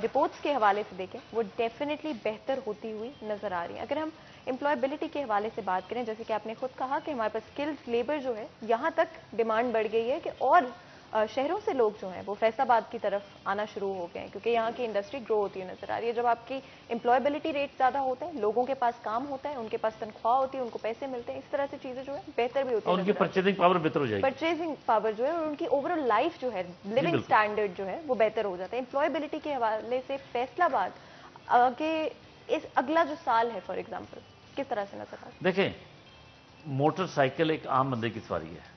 رپورٹس کے حوالے سے دیکھیں وہ ڈیفینیٹلی بہتر ہوتی ہوئی نظر آ رہی ہیں. اگر ہم امپلائبلٹی کے حوالے سے بات کریں, جیسے کہ آپ نے خود کہا کہ ہمارے پاس اسکلڈ لیبر جو ہے یہاں تک ڈیمانڈ بڑھ گئی ہے کہ اور شہروں سے لوگ جو ہیں وہ فیصل آباد کی طرف آنا شروع ہو گئے ہیں کیونکہ یہاں کی انڈسٹری گرو ہوتی ہوئی نظر آ رہی ہے. جب آپ کی امپلائبلٹی ریٹ زیادہ ہوتے ہیں, لوگوں کے پاس کام ہوتا ہے, ان کے پاس تنخواہ ہوتی ہے, ان کو پیسے ملتے ہیں, اس طرح سے چیزیں جو ہے بہتر بھی ہوتی ہیں, اور ان کی پرچیزنگ پاور بہتر ہو جائے گی. پرچیزنگ پاور جو ہے اور ان کی اوور آل لائف جو ہے لیونگ اسٹینڈرڈ جو ہے وہ بہتر ہو جاتا ہے. امپلائبلٹی کے حوالے سے فیصل آباد کے اس اگلا جو سال ہے فار ایگزامپل کس طرح سے نظر آتا ہے؟ دیکھیں موٹر سائیکل ایک عام بندے کی سواری ہے.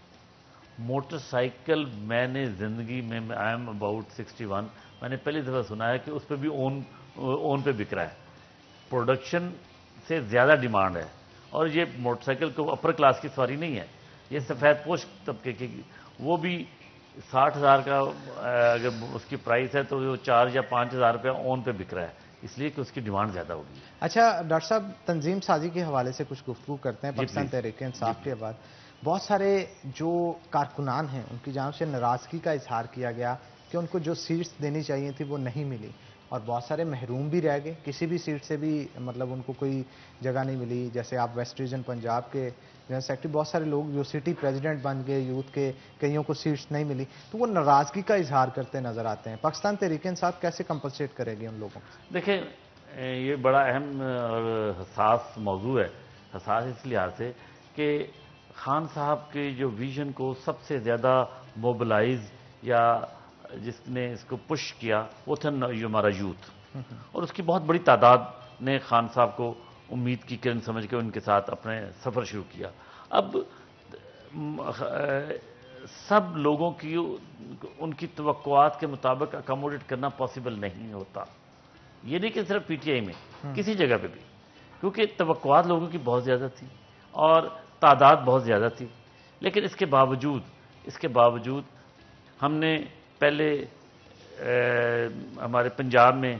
موٹر سائیکل میں نے زندگی میں آئی ایم اباؤٹ 61 میں نے پہلی دفعہ سنا ہے کہ اس پہ بھی اون پہ بک رہا ہے. پروڈکشن سے زیادہ ڈیمانڈ ہے, اور یہ موٹر سائیکل کو اپر کلاس کی سواری نہیں ہے, یہ سفید پوش طبقے کی, وہ بھی 60,000 کا اگر اس کی پرائس ہے تو وہ 4 یا 5,000 روپے اون پہ بک رہا ہے, اس لیے کہ اس کی ڈیمانڈ زیادہ ہوگی. اچھا ڈاکٹر صاحب, تنظیم سازی کے حوالے سے کچھ گفتگو کرتے ہیں. پاکستان تحریک انصاف کے بعد بہت سارے جو کارکنان ہیں ان کی جانب سے ناراضگی کا اظہار کیا گیا کہ ان کو جو سیٹس دینی چاہیے تھی وہ نہیں ملی, اور بہت سارے محروم بھی رہ گئے, کسی بھی سیٹ سے بھی مطلب ان کو کوئی جگہ نہیں ملی. جیسے آپ ویسٹ ریجن پنجاب کے جنرل سیکرٹری, بہت سارے لوگ جو سٹی پریزیڈنٹ بن گئے یوتھ کے, کئیوں کو سیٹس نہیں ملی, تو وہ ناراضگی کا اظہار کرتے نظر آتے ہیں. پاکستان تحریک انصاف کیسے کمپنسیٹ کرے گی ان لوگوں کو؟ دیکھیں یہ بڑا اہم اور حساس موضوع ہے. حساس اس لحاظ سے کہ خان صاحب کے جو ویژن کو سب سے زیادہ موبلائز یا جس نے اس کو پش کیا وہ تھا ہمارا یوتھ, اور اس کی بہت بڑی تعداد نے خان صاحب کو امید کی کرن سمجھ کے ان کے ساتھ اپنے سفر شروع کیا. اب سب لوگوں کی ان کی توقعات کے مطابق اکاموڈیٹ کرنا پاسبل نہیں ہوتا. یہ نہیں کہ صرف پی ٹی آئی میں, کسی جگہ پہ بھی, کیونکہ توقعات لوگوں کی بہت زیادہ تھی اور تعداد بہت زیادہ تھی. لیکن اس کے باوجود ہم نے پہلے ہمارے پنجاب میں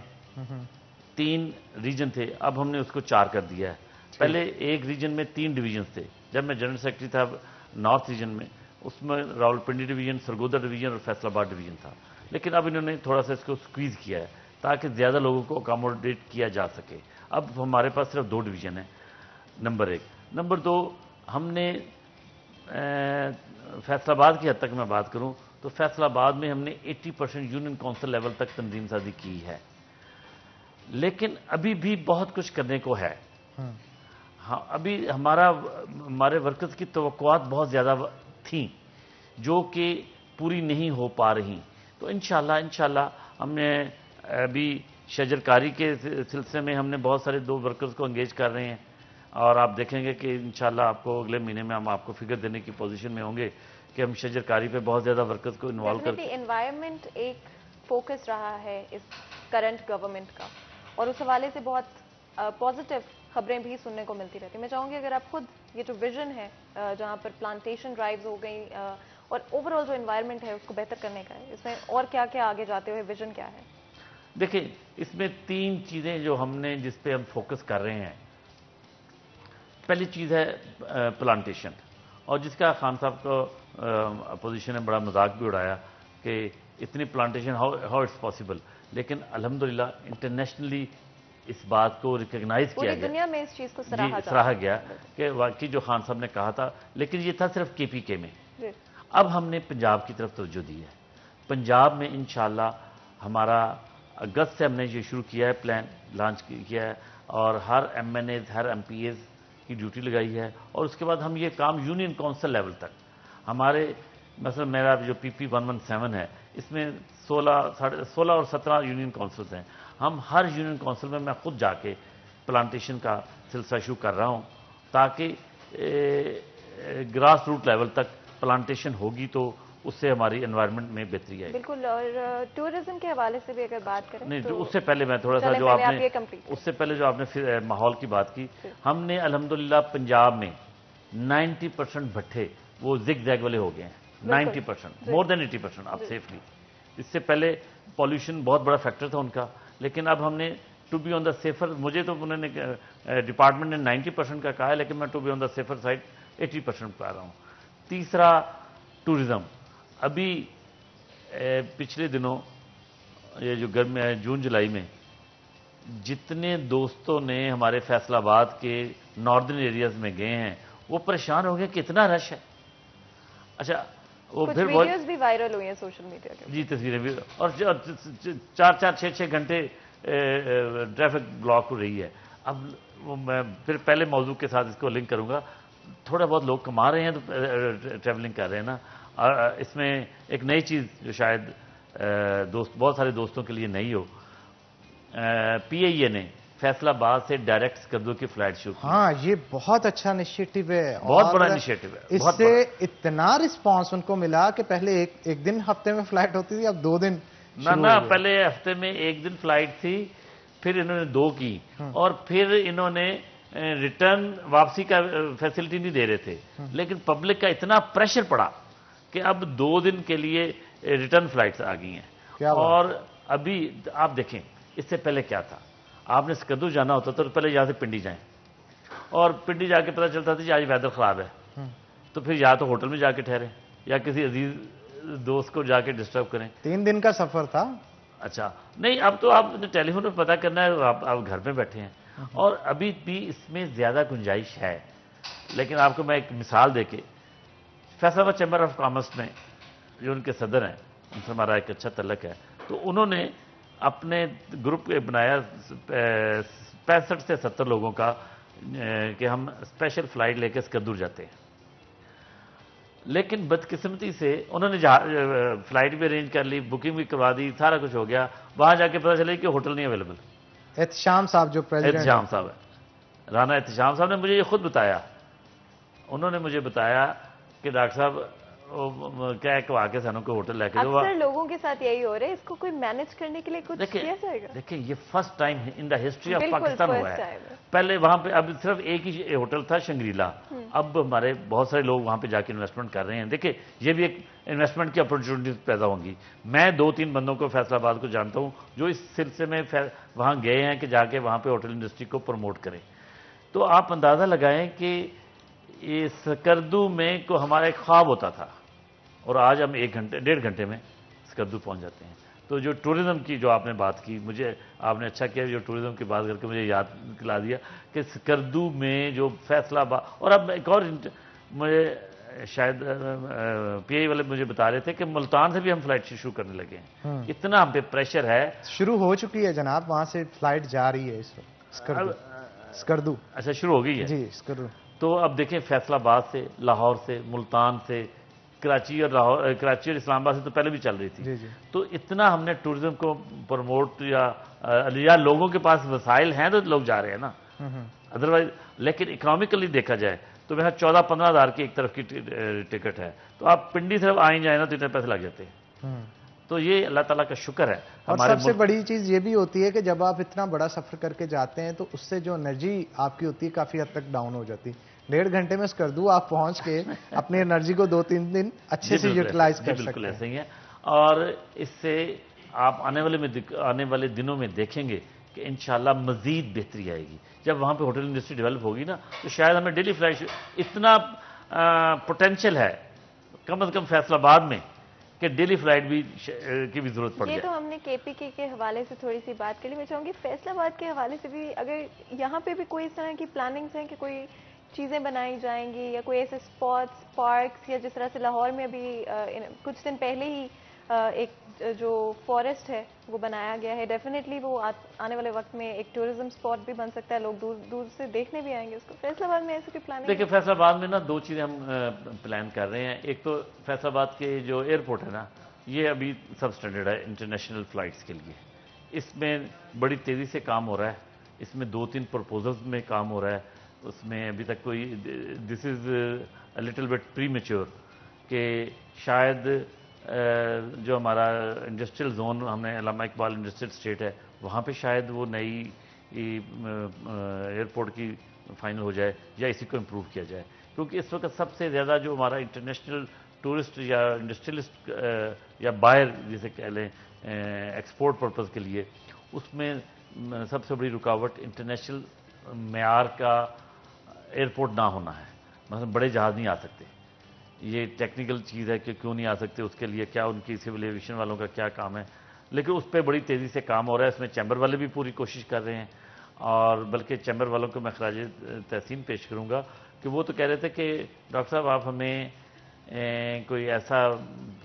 3 ریجن تھے, اب ہم نے اس کو 4 کر دیا ہے. پہلے ایک ریجن میں 3 ڈویژنز تھے. جب میں جنرل سیکرٹری تھا نارتھ ریجن میں, اس میں راولپنڈی ڈویژن, سرگودا ڈویژن اور فیصل آباد ڈویژن تھا. لیکن اب انہوں نے تھوڑا سا اس کو سکویز کیا ہے تاکہ زیادہ لوگوں کو اکاموڈیٹ کیا جا سکے. اب ہمارے پاس صرف 2 ڈویژن ہیں، نمبر 1. نمبر 2، ہم نے فیصل آباد کی حد تک میں بات کروں تو فیصل آباد میں ہم نے 80% یونین کونسل لیول تک تنظیم سازی کی ہے، لیکن ابھی بھی بہت کچھ کرنے کو ہے. ہاں، ابھی ہمارے ورکرز کی توقعات بہت زیادہ تھیں جو کہ پوری نہیں ہو پا رہی. تو انشاءاللہ ہم نے ابھی شجرکاری کے سلسلے میں ہم نے بہت سارے 2 ورکرز کو انگیج کر رہے ہیں، اور آپ دیکھیں گے کہ انشاءاللہ آپ کو اگلے مہینے میں ہم آپ کو فگر دینے کی پوزیشن میں ہوں گے کہ ہم شجرکاری پہ بہت زیادہ ورکرز کو انوالو کر کے. انوائرمنٹ ایک فوکس رہا ہے اس کرنٹ گورنمنٹ کا، اور اس حوالے سے بہت پازیٹیو خبریں بھی سننے کو ملتی رہتی. میں چاہوں گی اگر آپ خود یہ جو ویژن ہے جہاں پر پلانٹیشن ڈرائیوز ہو گئی اور اوور آل جو انوائرمنٹ ہے اس کو بہتر کرنے کا ہے، اس میں اور کیا کیا آگے جاتے ہوئے ویژن کیا ہے؟ دیکھیں، اس میں 3 چیزیں جو ہم نے جس پہ ہم فوکس کر رہے ہیں. پہلی چیز ہے پلانٹیشن، اور جس کا خان صاحب کو اپوزیشن نے بڑا مذاق بھی اڑایا کہ اتنی پلانٹیشن ہاؤ اٹس پاسبل، لیکن الحمدللہ انٹرنیشنلی اس بات کو ریکگنائز کیا گیا، دنیا میں اس چیز کو سراہا گیا کہ واقعی جو خان صاحب نے کہا تھا. لیکن یہ تھا صرف KPK میں. اب ہم نے پنجاب کی طرف توجہ دی ہے. پنجاب میں انشاءاللہ ہمارا اگست سے ہم نے یہ شروع کیا ہے، پلان لانچ کیا ہے، اور ہر MNAs ہر MPAs کی ڈیوٹی لگائی ہے. اور اس کے بعد ہم یہ کام یونین کونسل لیول تک ہمارے، مثلا میرا جو PP 117 ہے، اس میں 16 اور 17 یونین کونسلز ہیں. ہم ہر یونین کونسل میں خود جا کے پلانٹیشن کا سلسلہ شروع کر رہا ہوں، تاکہ گراس روٹ لیول تک پلانٹیشن ہوگی تو اس سے ہماری انوائرمنٹ میں بہتری آئے گی. بالکل. اور ٹورزم کے حوالے سے بھی اگر بات کریں نہیں، تو اس سے پہلے میں تھوڑا سا جو آپ نے ماحول کی بات کی، ہم نے الحمدللہ پنجاب میں 90% بھٹے وہ زگ زیگ والے ہو گئے ہیں. 90%، مور دین 80% اب سیفلی. اس سے پہلے پالوشن بہت بڑا فیکٹر تھا ان کا، لیکن اب ہم نے to be on the safer, مجھے تو انہوں نے ڈپارٹمنٹ نے 90% کا کہا ہے، لیکن میں to be on the safer side 80% پا رہا ہوں. تیسرا، ٹورزم. ابھی پچھلے دنوں یہ جو گرمی جون جولائی میں جتنے دوستوں نے ہمارے فیصل آباد کے ناردرن ایریاز میں گئے ہیں وہ پریشان ہو گئے کہ اتنا رش ہے. اچھا، وہ پھر ویڈیوز بھی وائرل ہوئی ہیں سوشل میڈیا کے. جی، تصویریں بھی، اور 4-6 گھنٹے ٹریفک بلاک ہو رہی ہے. اب میں پھر پہلے موضوع کے ساتھ اس کو لنک کروں گا. تھوڑا بہت لوگ کما رہے ہیں تو ٹریولنگ کر رہے ہیں نا. اور اس میں ایک نئی چیز جو شاید بہت سارے دوستوں کے لیے نئی ہو، PIA نے فیصل آباد سے ڈائریکٹ اسکردو کی فلائٹ شروع کی. ہاں، یہ بہت اچھا انیشیٹو ہے، بہت بڑا انیشیٹو ہے. اس سے اتنا رسپانس ان کو ملا کہ پہلے ایک دن ہفتے میں فلائٹ ہوتی تھی، اب 2 دن. نہ، پہلے ہفتے میں 1 دن فلائٹ تھی، پھر انہوں نے 2 کی، اور پھر انہوں نے ریٹرن واپسی کا فیسلٹی نہیں دے رہے تھے. لیکن پبلک کا اتنا پریشر پڑا کہ اب 2 دن کے لیے ریٹرن فلائٹس آ گئی ہیں. اور ابھی آپ دیکھیں، اس سے پہلے کیا تھا، آپ نے اسکردو جانا ہوتا تو پہلے یہاں سے پنڈی جائیں، اور پنڈی جا کے پتہ چلتا تھا کہ آج ویدر خراب ہے، تو پھر یا تو ہوٹل میں جا کے ٹھہریں یا کسی عزیز دوست کو جا کے ڈسٹرب کریں. 3 دن کا سفر تھا. اچھا، نہیں، اب تو آپ نے ٹیلی فون پہ پتہ کرنا ہے، آپ گھر میں بیٹھے ہیں. اور ابھی بھی اس میں زیادہ گنجائش ہے. لیکن آپ کو میں ایک مثال دے کے، فیصل آباد چیمبر آف کامرس میں جو ان کے صدر ہیں، ان سے ہمارا ایک اچھا تعلق ہے، تو انہوں نے اپنے گروپ بنایا 65 سے 70 لوگوں کا کہ ہم اسپیشل فلائٹ لے کے اسکردو جاتے ہیں. لیکن بدقسمتی سے انہوں نے فلائٹ بھی ارینج کر لی، بکنگ بھی کروا دی، سارا کچھ ہو گیا. وہاں جا کے پتہ چلا کہ ہوٹل نہیں اویلیبل. احتشام صاحب جو پریزیڈنٹ، احتشام صاحب ہے، رانا احتشام صاحب نے مجھے یہ خود بتایا. انہوں نے مجھے بتایا کہ ڈاکٹر صاحب کیا کہ آ کے سانوں کو ہوٹل لے کے دو. اکثر لوگوں کے ساتھ یہی ہو رہا ہے، اس کو کوئی مینج کرنے کے لیے کچھ کیا جائے گا؟ دیکھیں، یہ first time in the history of Pakistan ہوا ہے. پہلے وہاں پہ اب صرف ایک ہی ہوٹل تھا، شنگریلا. اب ہمارے بہت سارے لوگ وہاں پہ جا کے انویسٹمنٹ کر رہے ہیں. دیکھیں، یہ بھی ایک انویسٹمنٹ کی اپرچونیٹیز پیدا ہوں گی. میں 2-3 بندوں کو فیصل آباد کو جانتا ہوں جو اس سلسلے میں وہاں گئے ہیں کہ جا کے وہاں پہ ہوٹل انڈسٹری کو پروموٹ کریں. تو آپ اندازہ لگائیں کہ اس اسکردو میں کو ہمارا ایک خواب ہوتا تھا، اور آج ہم 1-1.5 گھنٹے میں اسکردو پہنچ جاتے ہیں. تو جو ٹورزم کی جو آپ نے بات کی، مجھے آپ نے اچھا کیا جو ٹورزم کی بات کر کے مجھے یاد دلا دیا کہ سکردو میں جو فیصلہ آباد، اور اب ایک اور مجھے شاید پی آئی والے مجھے بتا رہے تھے کہ ملتان سے بھی ہم فلائٹ شروع کرنے لگے ہیں. اتنا ہم پہ پریشر ہے. شروع ہو چکی ہے جناب، وہاں سے فلائٹ جا رہی ہے اس وقت سکردو. اچھا شروع ہو گئی ہے جی سکردو. تو اب دیکھیں فیصل آباد سے، لاہور سے، ملتان سے، کراچی اور اسلام آباد سے تو پہلے بھی چل رہی تھی. جی جی. تو اتنا ہم نے ٹورزم کو پروموٹ یا لوگوں کے پاس وسائل ہیں تو لوگ جا رہے ہیں نا، ادروائز. لیکن اکنامکلی دیکھا جائے تو وہاں 14-15 ہزار کی ایک طرف کی ٹکٹ ہے، تو آپ پنڈی صرف آئیں جائیں نا تو اتنے پیسے لگ جاتے ہیں. تو یہ اللہ تعالیٰ کا شکر ہے. اور سب سے بڑی چیز یہ بھی ہوتی ہے کہ جب آپ اتنا بڑا سفر کر کے جاتے ہیں تو اس سے جو انرجی آپ کی ہوتی ہے کافی حد تک ڈاؤن ہو جاتی ہے. 1.5 گھنٹے میں سکردو آپ پہنچ کے اپنی انرجی کو 2-3 دن اچھے سے یوٹیلائز کر سکتے ہیں. بالکل ایسے ہی ہے. اور اس سے آپ آنے والے دنوں میں دیکھیں گے کہ انشاءاللہ مزید بہتری آئے گی. جب وہاں پہ ہوٹل انڈسٹری ڈیولپ ہوگی نا تو شاید ہمیں ڈیلی فلائٹ اتنا پوٹینشیل ہے کم از کم فیصل آباد میں کہ ڈیلی فلائٹ بھی کی بھی ضرورت پڑ جائے. یہ تو ہم نے کے پی کے حوالے سے تھوڑی سی بات کری. میں چاہوں گی فیصل آباد کے حوالے سے بھی اگر یہاں پہ بھی کوئی اس طرح کی پلاننگز ہیں کہ کوئی چیزیں بنائی جائیں گی یا کوئی ایسے اسپاٹس پارکس، یا جس طرح سے لاہور میں ابھی کچھ دن پہلے ہی ایک جو فارسٹ ہے وہ بنایا گیا ہے. ڈیفینیٹلی وہ آنے والے وقت میں ایک ٹورزم اسپاٹ بھی بن سکتا ہے، لوگ دور دور سے دیکھنے بھی آئیں گے اس کو. فیصل آباد میں ایسی کوئی پلاننگ؟ دیکھیں فیصل آباد میں نا 2 چیزیں ہم پلان کر رہے ہیں. ایک تو فیصل آباد کے جو ایئرپورٹ ہے نا یہ ابھی سب اسٹینڈرڈ ہے انٹرنیشنل فلائٹس کے لیے. اس میں بڑی تیزی سے کام ہو رہا ہے. اس میں 2-3 پرپوزلز میں کام ہو رہا ہے. اس میں ابھی تک کوئی this is a little bit premature کہ شاید جو ہمارا انڈسٹریل زون ہم نے علامہ اقبال انڈسٹریل اسٹیٹ ہے وہاں پہ شاید وہ نئی ایئرپورٹ کی فائنل ہو جائے یا اسی کو امپروو کیا جائے. کیونکہ اس وقت سب سے زیادہ جو ہمارا انٹرنیشنل ٹورسٹ یا انڈسٹریلسٹ یا بائر جسے کہہ لیں ایکسپورٹ پرپز کے لیے، اس میں سب سے بڑی رکاوٹ انٹرنیشنل معیار کا ایئرپورٹ نہ ہونا ہے. مثلا بڑے جہاز نہیں آ سکتے. یہ ٹیکنیکل چیز ہے کہ کیوں نہیں آ سکتے، اس کے لیے کیا ان کی سول ایویشن والوں کا کیا کام ہے. لیکن اس پہ بڑی تیزی سے کام ہو رہا ہے. اس میں چیمبر والے بھی پوری کوشش کر رہے ہیں، اور بلکہ چیمبر والوں کو میں خراج تحسین پیش کروں گا کہ وہ تو کہہ رہے تھے کہ ڈاکٹر صاحب آپ ہمیں کوئی ایسا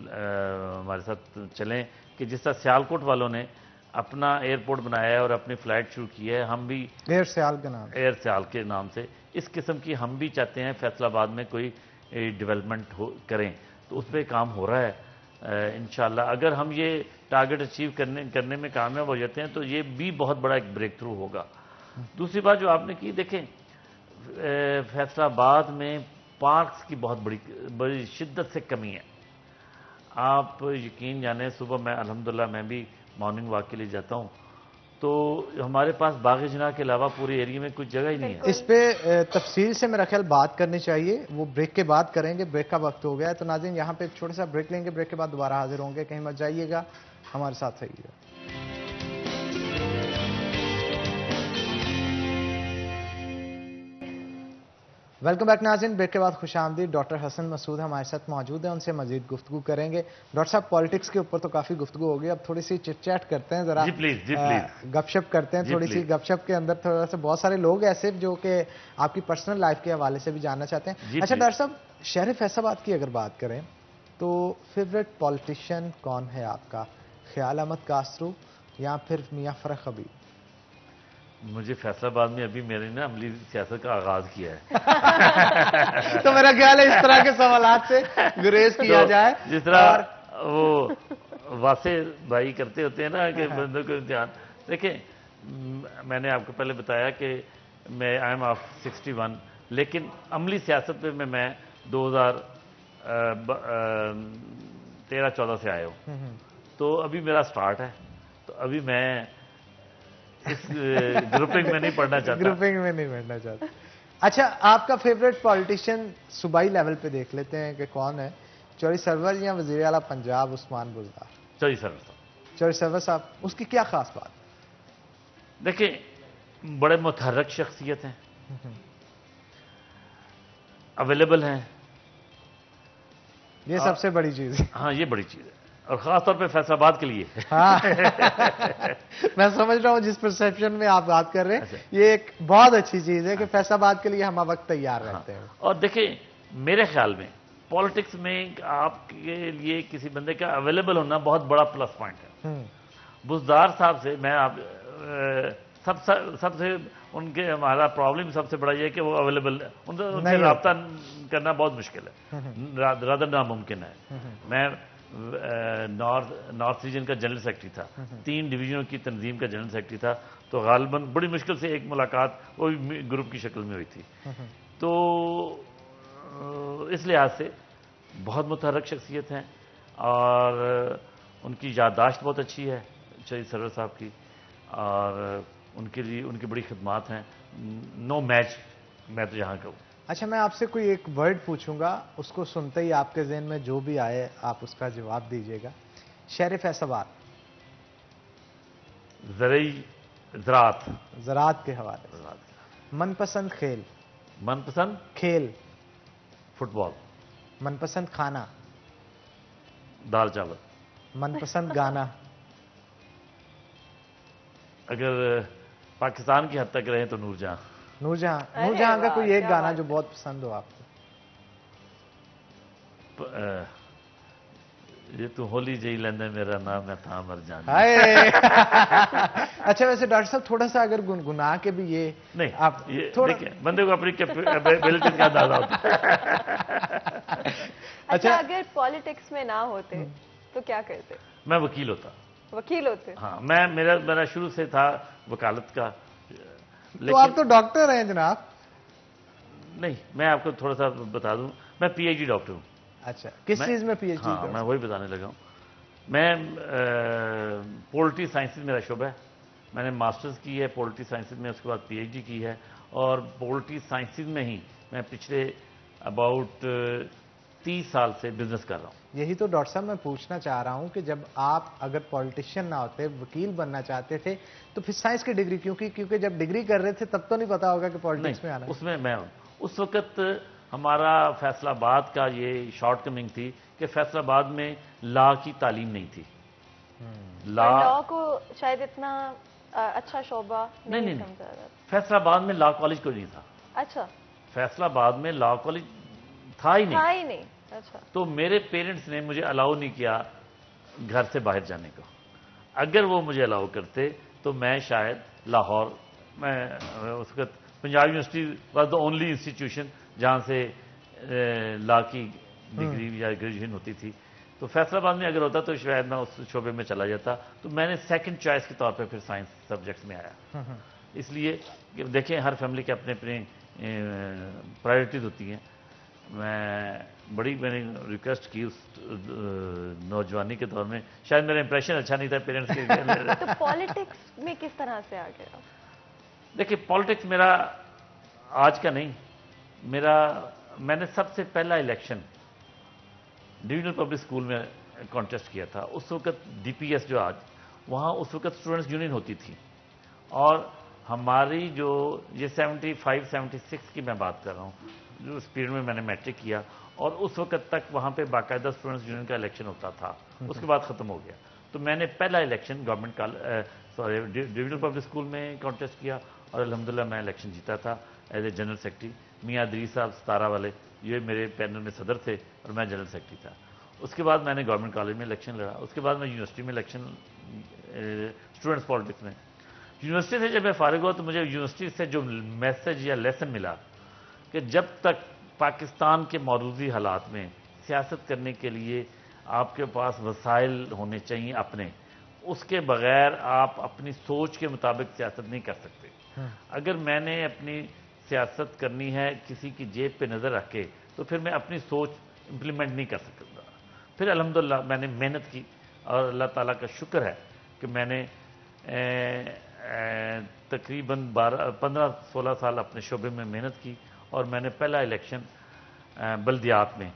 ہمارے ساتھ چلیں کہ جس طرح سیالکوٹ والوں نے اپنا ایئرپورٹ بنایا ہے اور اپنی فلائٹ شروع کی ہے، ہم بھی ایئر سیال کے نام سے اس قسم کی ہم بھی چاہتے ہیں فیصل آباد میں کوئی ڈیولپمنٹ کریں. تو اس پہ کام ہو رہا ہے. انشاءاللہ اگر ہم یہ ٹارگٹ اچیو کرنے میں کامیاب ہو جاتے ہیں تو یہ بھی بہت بڑا ایک بریک تھرو ہوگا. دوسری بات جو آپ نے کی، دیکھیں فیصل آباد میں پارکس کی بہت بڑی شدت سے کمی ہے. آپ یقین جانیں صبح میں الحمدللہ میں بھی مارننگ واک کے لیے جاتا ہوں تو ہمارے پاس باغ جناح کے علاوہ پورے ایریے میں کچھ جگہ ہی نہیں ہے. اس پہ تفصیل سے میرا خیال بات کرنی چاہیے، وہ بریک کے بعد کریں گے. بریک کا وقت ہو گیا ہے تو ناظرین یہاں پہ ایک چھوٹا سا بریک لیں گے. بریک کے بعد دوبارہ حاضر ہوں گے. کہیں مت جائیے گا، ہمارے ساتھ رہیے گا. ویلکم بیک ناظرین. بریک کے بعد خوش آمدید. ڈاکٹر حسن مسعود ہمارے ساتھ موجود ہیں، ان سے مزید گفتگو کریں گے. ڈاکٹر صاحب پالیٹکس کے اوپر تو کافی گفتگو ہوگی، اب تھوڑی سی چٹ چیٹ کرتے ہیں، ذرا گپ شپ کرتے ہیں. تھوڑی سی گپ شپ کے اندر تھوڑا سا بہت سارے لوگ ایسے جو کہ آپ کی پرسنل لائف کے حوالے سے بھی جاننا چاہتے ہیں. اچھا ڈاکٹر صاحب، شہر فیصل آباد کی اگر بات کریں تو فیوریٹ پالیٹیشین کون ہے آپ کا؟ خیال احمد کاسرو یا پھر میاں فرخ حبیب؟ مجھے فیصل آباد میں ابھی میں نے نا عملی سیاست کا آغاز کیا ہے تو میرا خیال ہے اس طرح کے سوالات سے گریز کیا جائے. جس طرح وہ واسع بھائی کرتے ہوتے ہیں نا کہ بندوں کو امتحان. دیکھیں میں نے آپ کو پہلے بتایا کہ میں آئی ایم آف 61، لیکن عملی سیاست پہ میں 2013-14 سے آیا ہوں. تو ابھی میرا سٹارٹ ہے، تو ابھی میں اس گروپنگ میں نہیں پڑھنا چاہتا. اچھا آپ کا فیوریٹ پالیٹیشین صوبائی لیول پہ دیکھ لیتے ہیں کہ کون ہے؟ چوری سرور یا وزیر اعلیٰ پنجاب عثمان بزدار؟ چوری سرور صاحب. چوری سرور صاحب، اس کی کیا خاص بات؟ دیکھیں بڑے متحرک شخصیت ہیں، اویلیبل ہیں. یہ سب سے بڑی چیز ہے. ہاں یہ بڑی چیز ہے. اور خاص طور پہ فیصل آباد کے لیے. ہاں میں سمجھ رہا ہوں جس پرسیپشن میں آپ بات کر رہے ہیں یہ ایک بہت اچھی چیز ہے کہ فیصل آباد کے لیے ہم وقت تیار رہتے ہیں. اور دیکھیں میرے خیال میں پالیٹکس میں آپ کے لیے کسی بندے کا اویلیبل ہونا بہت بڑا پلس پوائنٹ ہے. بزدار صاحب سے میں آپ سب سے ان کے ہمارا پرابلم سب سے بڑا یہ ہے کہ وہ اویلیبل ان سے رابطہ کرنا بہت مشکل ہے, رادر ناممکن ہے. میں نارتھ ریجن کا جنرل سیکرٹری تھا, 3 ڈویژنوں کی تنظیم کا جنرل سیکرٹری تھا, تو غالباً بڑی مشکل سے ایک ملاقات وہ گروپ کی شکل میں ہوئی تھی. تو اس لحاظ سے بہت متحرک شخصیت ہیں اور ان کی یادداشت بہت اچھی ہے شہید سرور صاحب کی, اور ان کے لیے ان کی بڑی خدمات ہیں, نو میچ میں تو یہاں کہوں. اچھا میں آپ سے کوئی ایک ورڈ پوچھوں گا, اس کو سنتے ہی آپ کے ذہن میں جو بھی آئے آپ اس کا جواب دیجیے گا. شہر فیصل آباد. زراعت کے حوالے سے. من پسند کھیل. من پسند کھیل. فٹ بال. من پسند کھانا. دال چاول. من پسند گانا. اگر پاکستان کی حد تک رہے تو نور جہاں. نور جہاں کا کوئی ایک گانا جو بہت پسند ہو آپ کو. یہ تو ہولی جی لیندے میرا نام ہے تھا مر جان. اچھا ویسے ڈاکٹر صاحب تھوڑا سا اگر گنگنا کے بھی یہ نہیں, آپ دیکھیں بندے کو اپنی کیپیبلٹی کا اندازہ ہوتا ہے. اچھا اگر پالیٹکس میں نہ ہوتے تو کیا کرتے؟ میں وکیل ہوتا. وکیل ہوتے؟ ہاں میرا شروع سے تھا وکالت کا. تو آپ تو ڈاکٹر ہیں جناب. نہیں میں آپ کو تھوڑا سا بتا دوں, میں پی ایچ ڈی ڈاکٹر ہوں. اچھا کس چیز میں پی ایچ ڈی؟ ہاں میں وہی بتانے لگا ہوں. میں پولٹری سائنسز میرا شعبہ ہے. میں نے ماسٹرز کی ہے پولٹری سائنسز میں, اس کے بعد پی ایچ ڈی کی ہے, اور پولٹری سائنسز میں ہی میں پچھلے اباؤٹ 30 سال سے بزنس کر رہا ہوں. یہی تو ڈاکٹر صاحب میں پوچھنا چاہ رہا ہوں کہ جب آپ اگر پولیٹیشین نہ ہوتے, وکیل بننا چاہتے تھے, تو پھر سائنس کی ڈگری کیونکہ جب ڈگری کر رہے تھے تب تو نہیں پتا ہوگا کہ پالیٹکس میں آنا ہے. اس میں میں اس وقت ہمارا فیصل آباد کا یہ شارٹ کمنگ تھی کہ فیصل آباد میں لا کی تعلیم نہیں تھی. لا کو شاید اتنا اچھا شعبہ نہیں سمجھا جاتا. فیصل آباد میں لا کالج کوئی نہیں تھا. اچھا فیصل آباد میں لا کالج تھا ہی نہیں. اچھا. تو میرے پیرنٹس نے مجھے الاؤ نہیں کیا گھر سے باہر جانے کو. اگر وہ مجھے الاؤ کرتے تو میں شاید لاہور, میں اس وقت Punjab university was the only institution جہاں سے لا کی ڈگری یا گریجویشن ہوتی تھی, تو فیصل آباد میں اگر ہوتا تو شاید میں اس شعبے میں چلا جاتا. تو میں نے سیکنڈ چوائس کے طور پہ پھر سائنس سبجیکٹس میں آیا. اس لیے کہ دیکھیں ہر فیملی کے اپنے اپنے پرائرٹیز ہوتی ہیں. میں نے ریکویسٹ کی اس نوجوانی کے دور میں, شاید میرا امپریشن اچھا نہیں تھا پیرنٹس کے. تو پالیٹکس میں کس طرح سے آ گیا؟ دیکھیں پالیٹکس میرا آج کا نہیں, میں نے سب سے پہلا الیکشن ڈویژنل پبلک اسکول میں کانٹیسٹ کیا تھا. اس وقت ڈی پی ایس جو آج, وہاں اس وقت اسٹوڈنٹس یونین ہوتی تھی, اور ہماری جو یہ 75-76 کی میں بات کر رہا ہوں, جو اس پیریڈ میں نے میٹرک کیا, اور اس وقت تک وہاں پہ باقاعدہ اسٹوڈنٹس یونین کا الیکشن ہوتا تھا. اس کے بعد ختم ہو گیا. تو میں نے پہلا election government divisional public school میں کانٹیسٹ کیا, اور الحمدللہ میں الیکشن جیتا تھا ایز اے جنرل سیکرٹری. میاں ادریس صاحب 17 والے یہ میرے پینل میں صدر تھے, اور میں جنرل سیکرٹری تھا. اس کے بعد میں نے گورنمنٹ کالج میں الیکشن لڑا. اس کے بعد میں یونیورسٹی میں الیکشن, اسٹوڈنٹس پالیٹکس میں. یونیورسٹی سے جب میں فارغ ہوا تو مجھے یونیورسٹی سے جو میسج یا لیسن ملا کہ جب تک پاکستان کے موروثی حالات میں سیاست کرنے کے لیے آپ کے پاس وسائل ہونے چاہیے اپنے, اس کے بغیر آپ اپنی سوچ کے مطابق سیاست نہیں کر سکتے. اگر میں نے اپنی سیاست کرنی ہے کسی کی جیب پہ نظر رکھ کے, تو پھر میں اپنی سوچ امپلیمنٹ نہیں کر سکتا. پھر الحمدللہ میں نے محنت کی, اور اللہ تعالیٰ کا شکر ہے کہ میں نے تقریباً 15-16 سال اپنے شعبے میں محنت کی. اور میں نے پہلا الیکشن بلدیات میں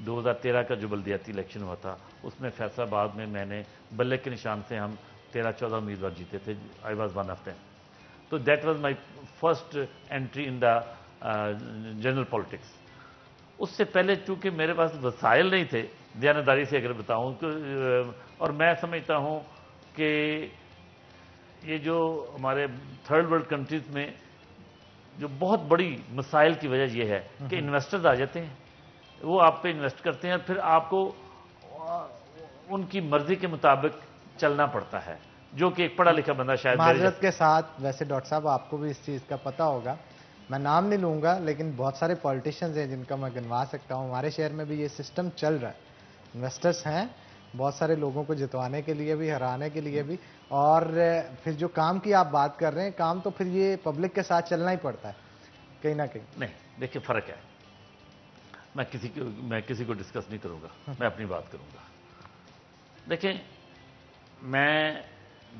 2013 کا جو بلدیاتی الیکشن ہوا تھا, اس میں فیصل آباد میں نے بلے کے نشان سے ہم 13-14 امیدوار جیتے تھے. I was one of them. تو that was my first entry in the general politics. اس سے پہلے چونکہ میرے پاس وسائل نہیں تھے دیانتداری سے اگر بتاؤں تو اور میں سمجھتا ہوں کہ یہ جو ہمارے تھرڈ ورلڈ کنٹریز میں جو بہت بڑی مسائل کی وجہ یہ ہے کہ انویسٹرز آ جاتے ہیں، وہ آپ پہ انویسٹ کرتے ہیں، پھر آپ کو ان کی مرضی کے مطابق چلنا پڑتا ہے، جو کہ ایک پڑھا لکھا بندہ شاید معذرت کے ساتھ، ویسے ڈاکٹر صاحب آپ کو بھی اس چیز کا پتہ ہوگا، میں نام نہیں لوں گا، لیکن بہت سارے پولیٹیشنز ہیں جن کا میں گنوا سکتا ہوں، ہمارے شہر میں بھی یہ سسٹم چل رہا ہے، انویسٹرز ہیں بہت سارے لوگوں کو جتوانے کے لیے بھی، ہرانے کے لیے بھی، اور پھر جو کام کی آپ بات کر رہے ہیں، کام تو پھر یہ پبلک کے ساتھ چلنا ہی پڑتا ہے کہیں نہ کہیں۔ نہیں، دیکھیں فرق ہے، میں کسی کو ڈسکس نہیں کروں گا، میں اپنی بات کروں گا۔ دیکھیں، میں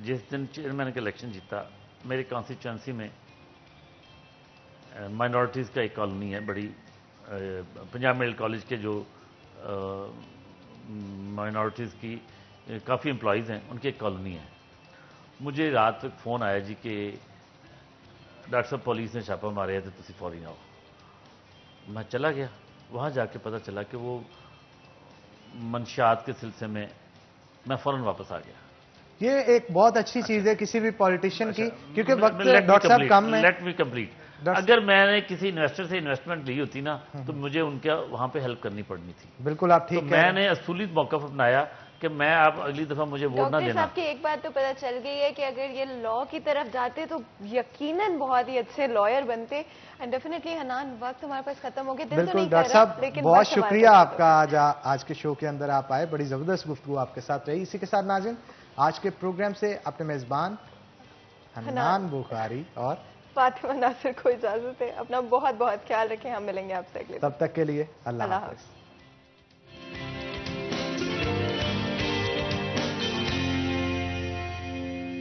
جس دن چیئرمین کا الیکشن جیتا، میری کانسٹیچوئنسی میں مائنورٹیز کا ایک کالونی ہے بڑی، پنجاب میڈیکل کالج کے جو مائنورٹیز کی کافی امپلائیز ہیں، ان کی ایک کالونی ہے۔ مجھے رات تک فون آیا جی کہ ڈاکٹر صاحب پولیس نے چھاپا مارے تھے، تسی فوری آؤ۔ میں چلا گیا، وہاں جا کے پتہ چلا کہ وہ منشیات کے سلسلے میں فوراً واپس آ گیا۔ یہ ایک بہت اچھی چیز ہے کسی بھی پولیٹیشین کی، کیونکہ وقت ڈاکٹر صاحب کم ہے۔ Let me complete. اگر میں نے کسی انویسٹر سے انویسٹمنٹ لی ہوتی نا تو مجھے ان کا وہاں پہ ہیلپ کرنی پڑنی تھی۔ بالکل آپ ٹھیک میں نے اصولی موقف اپنایا کہ میں آپ اگلی دفعہ مجھے ووٹ نہ ڈاکٹر دینا۔ صاحب کی ایک بات تو پتہ چل گئی ہے کہ اگر یہ لاء کی طرف جاتے تو یقیناً بہت ہی اچھے لائر بنتے، اینڈ ڈیفینیٹلی حنان وقت ہمارے پاس ختم ہو گیا، دل تو بالکل نہیں ڈاکٹر کر رہا صاحب لیکن بہت بس ہمارے شکریہ پاس آپ کا آج کے شو کے اندر آپ آئے، بڑی زبردست گفتگو آپ کے ساتھ رہی۔ اسی کے ساتھ ناظرین آج کے پروگرام سے اپنے میزبان حنان بخاری اور فاطمہ ناصر کو اجازت ہے، اپنا بہت بہت خیال رکھیں، ہم ملیں گے آپ سے اگلے تب تک کے لیے اللہ اللہ حافظ۔ حافظ۔